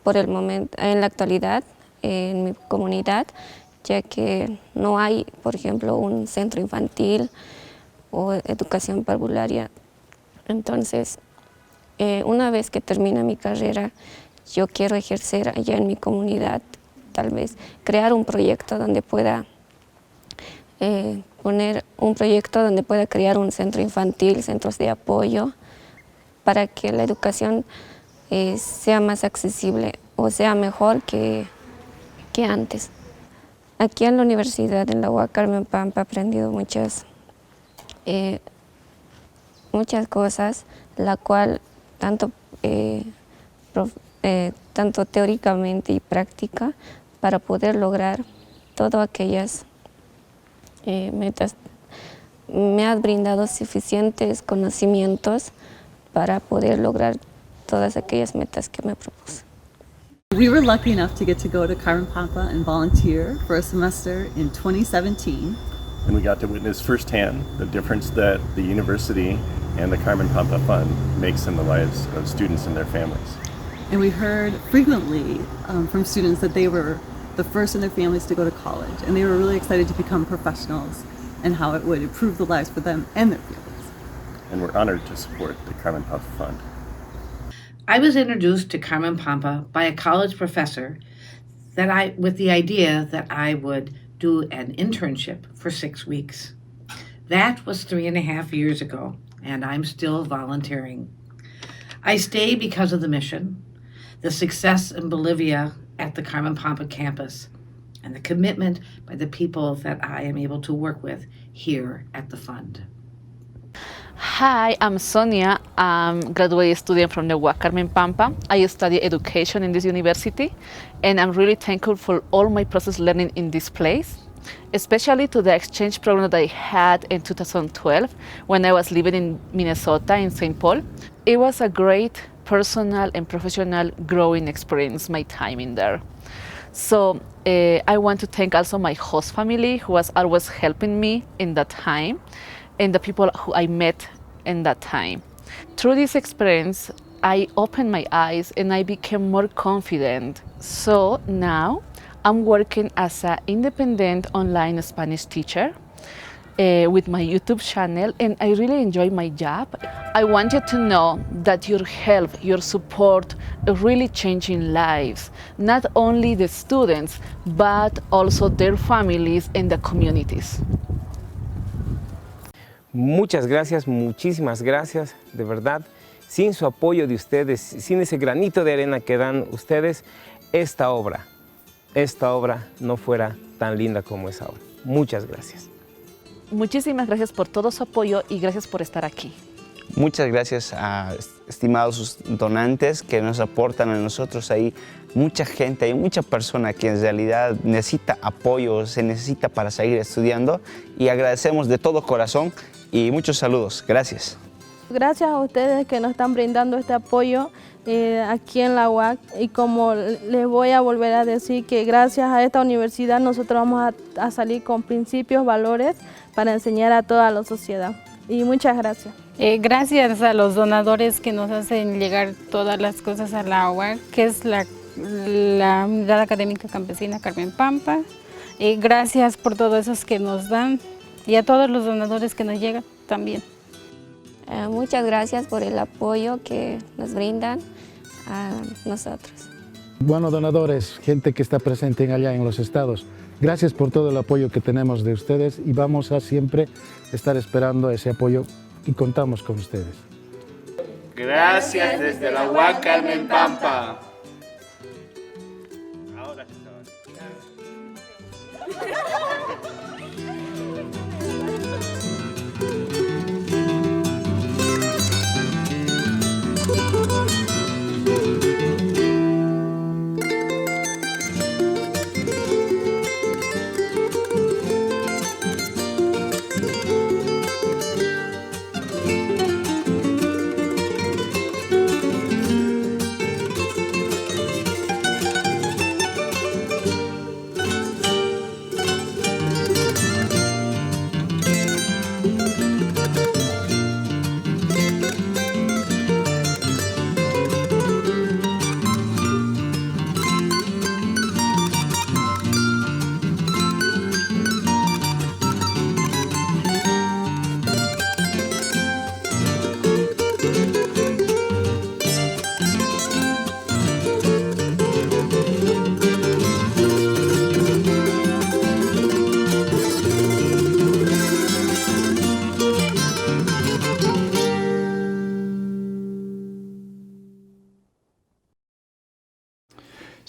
por el momento, en la actualidad en mi comunidad, ya que no hay, por ejemplo, un centro infantil o educación parvularia. Entonces, una vez que termine mi carrera, yo quiero ejercer allá en mi comunidad, tal vez crear un proyecto donde pueda crear un centro infantil, centros de apoyo, para que la educación sea más accesible o sea mejor que antes. Aquí en la universidad, en la UAC Carmen Pampa, he aprendido muchas cosas, la cual tanto teóricamente y práctica, para poder lograr todas aquellas metas. Me ha brindado suficientes conocimientos para poder lograr todas aquellas metas que me propuse. We were lucky enough to get to go to Carmen Pampa and volunteer for a semester in 2017. And we got to witness firsthand the difference that the university and the Carmen Pampa Fund makes in the lives of students and their families. And we heard frequently from students that they were the first in their families to go to college, and they were really excited to become professionals and how it would improve the lives for them and their families. And we're honored to support the Carmen Pampa Fund. I was introduced to Carmen Pampa by a college professor with the idea that I would do an internship for 6 weeks. That was 3.5 years ago, and I'm still volunteering. I stay because of the mission, the success in Bolivia at the Carmen Pampa campus, and the commitment by the people that I am able to work with here at the fund. Hi, I'm Sonia. I'm a graduate student from the UAC Carmen Pampa. I study education in this university, and I'm really thankful for all my process learning in this place, especially to the exchange program that I had in 2012 when I was living in Minnesota, in St. Paul. It was a great personal and professional growing experience, my time in there. So I want to thank also my host family, who was always helping me in that time, and the people who I met in that time. Through this experience, I opened my eyes and I became more confident. So now I'm working as an independent online Spanish teacher with my YouTube channel, and I really enjoy my job. I want you to know that your help, your support are really changing lives, not only the students, but also their families and the communities. Muchas gracias, muchísimas gracias, de verdad. Sin su apoyo de ustedes, sin ese granito de arena que dan ustedes, esta obra no fuera tan linda como es ahora. Muchas gracias. Muchísimas gracias por todo su apoyo y gracias por estar aquí. Muchas gracias a estimados donantes que nos aportan a nosotros. Hay mucha gente, hay mucha persona que en realidad necesita apoyo, se necesita para seguir estudiando, y agradecemos de todo corazón y muchos saludos. Gracias. Gracias a ustedes que nos están brindando este apoyo. aquí en la UAC, y como les voy a volver a decir que gracias a esta universidad nosotros vamos a salir con principios, valores para enseñar a toda la sociedad. Y muchas gracias. Gracias a los donadores que nos hacen llegar todas las cosas a la UAC, que es la Unidad Académica Campesina Carmen Pampa. Gracias por todos esos que nos dan y a todos los donadores que nos llegan también. Muchas gracias por el apoyo que nos brindan a nosotros. Buenos donadores, gente que está presente allá en los estados, gracias por todo el apoyo que tenemos de ustedes y vamos a siempre estar esperando ese apoyo y contamos con ustedes. Gracias desde la UAC Carmen Pampa. Ahora sí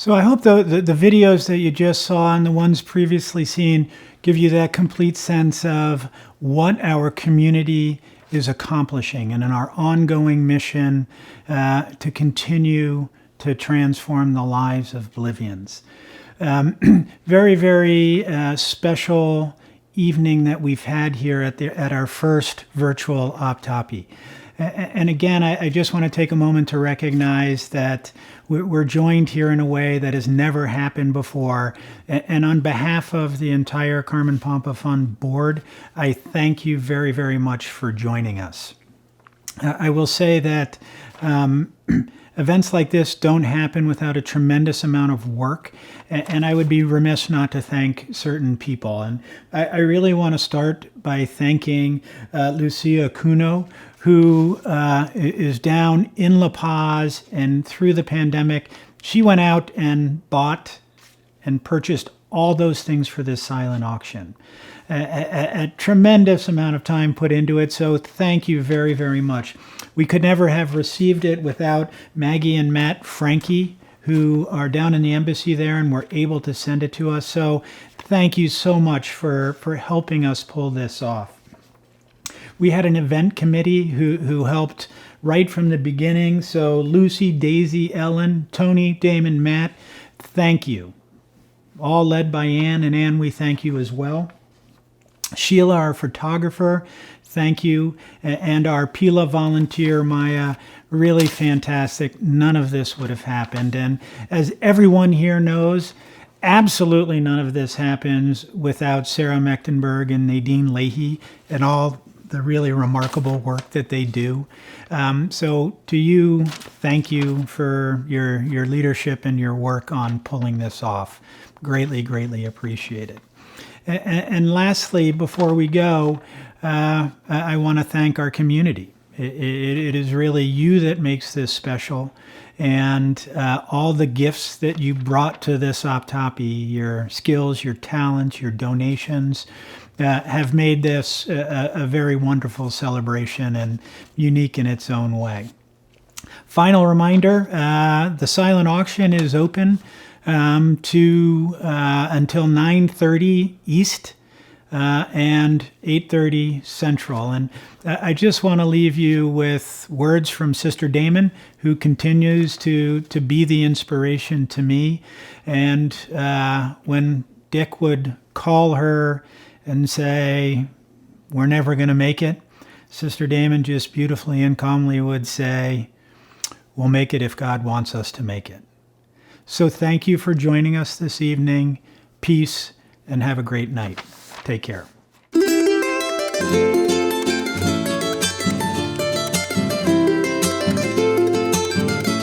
So I hope the videos that you just saw and the ones previously seen give you that complete sense of what our community is accomplishing and in our ongoing mission to continue to transform the lives of Bolivians. Very, very special evening that we've had here at our first Virtual Apthapi. And again, I just want to take a moment to recognize that we're joined here in a way that has never happened before. And on behalf of the entire Carmen Pampa Fund board, I thank you very, very much for joining us. I will say that events like this don't happen without a tremendous amount of work, and I would be remiss not to thank certain people. And I really want to start by thanking Lucia Cuno, who is down in La Paz, and through the pandemic, she went out and bought and purchased all those things for this silent auction. A tremendous amount of time put into it, so thank you very, very much. We could never have received it without Maggie and Matt Frankie, who are down in the embassy there and were able to send it to us. So thank you so much for helping us pull this off. We had an event committee who helped right from the beginning. So Lucy, Daisy, Ellen, Tony, Damon, Matt, thank you. All led by Ann, and Ann, we thank you as well. Sheila, our photographer, thank you. And our Pila volunteer, Maya, really fantastic. None of this would have happened. And as everyone here knows, absolutely none of this happens without Sarah Mechtenberg and Nadine Leahy and all the really remarkable work that they do. So to you, thank you for your leadership and your work on pulling this off. Greatly, greatly appreciated. And lastly, before we go, I want to thank our community. It is really you that makes this special, and all the gifts that you brought to this Apthapi, your skills, your talents, your donations, have made this a very wonderful celebration and unique in its own way. Final reminder, the silent auction is open until 9:30 East and 8:30 Central. And I just want to leave you with words from Sister Damon, who continues to be the inspiration to me. And when Dick would call her and say, "We're never going to make it," Sister Damon just beautifully and calmly would say, we'll make it if God wants us to make it. So thank you for joining us this evening. Peace, and have a great night. Take care.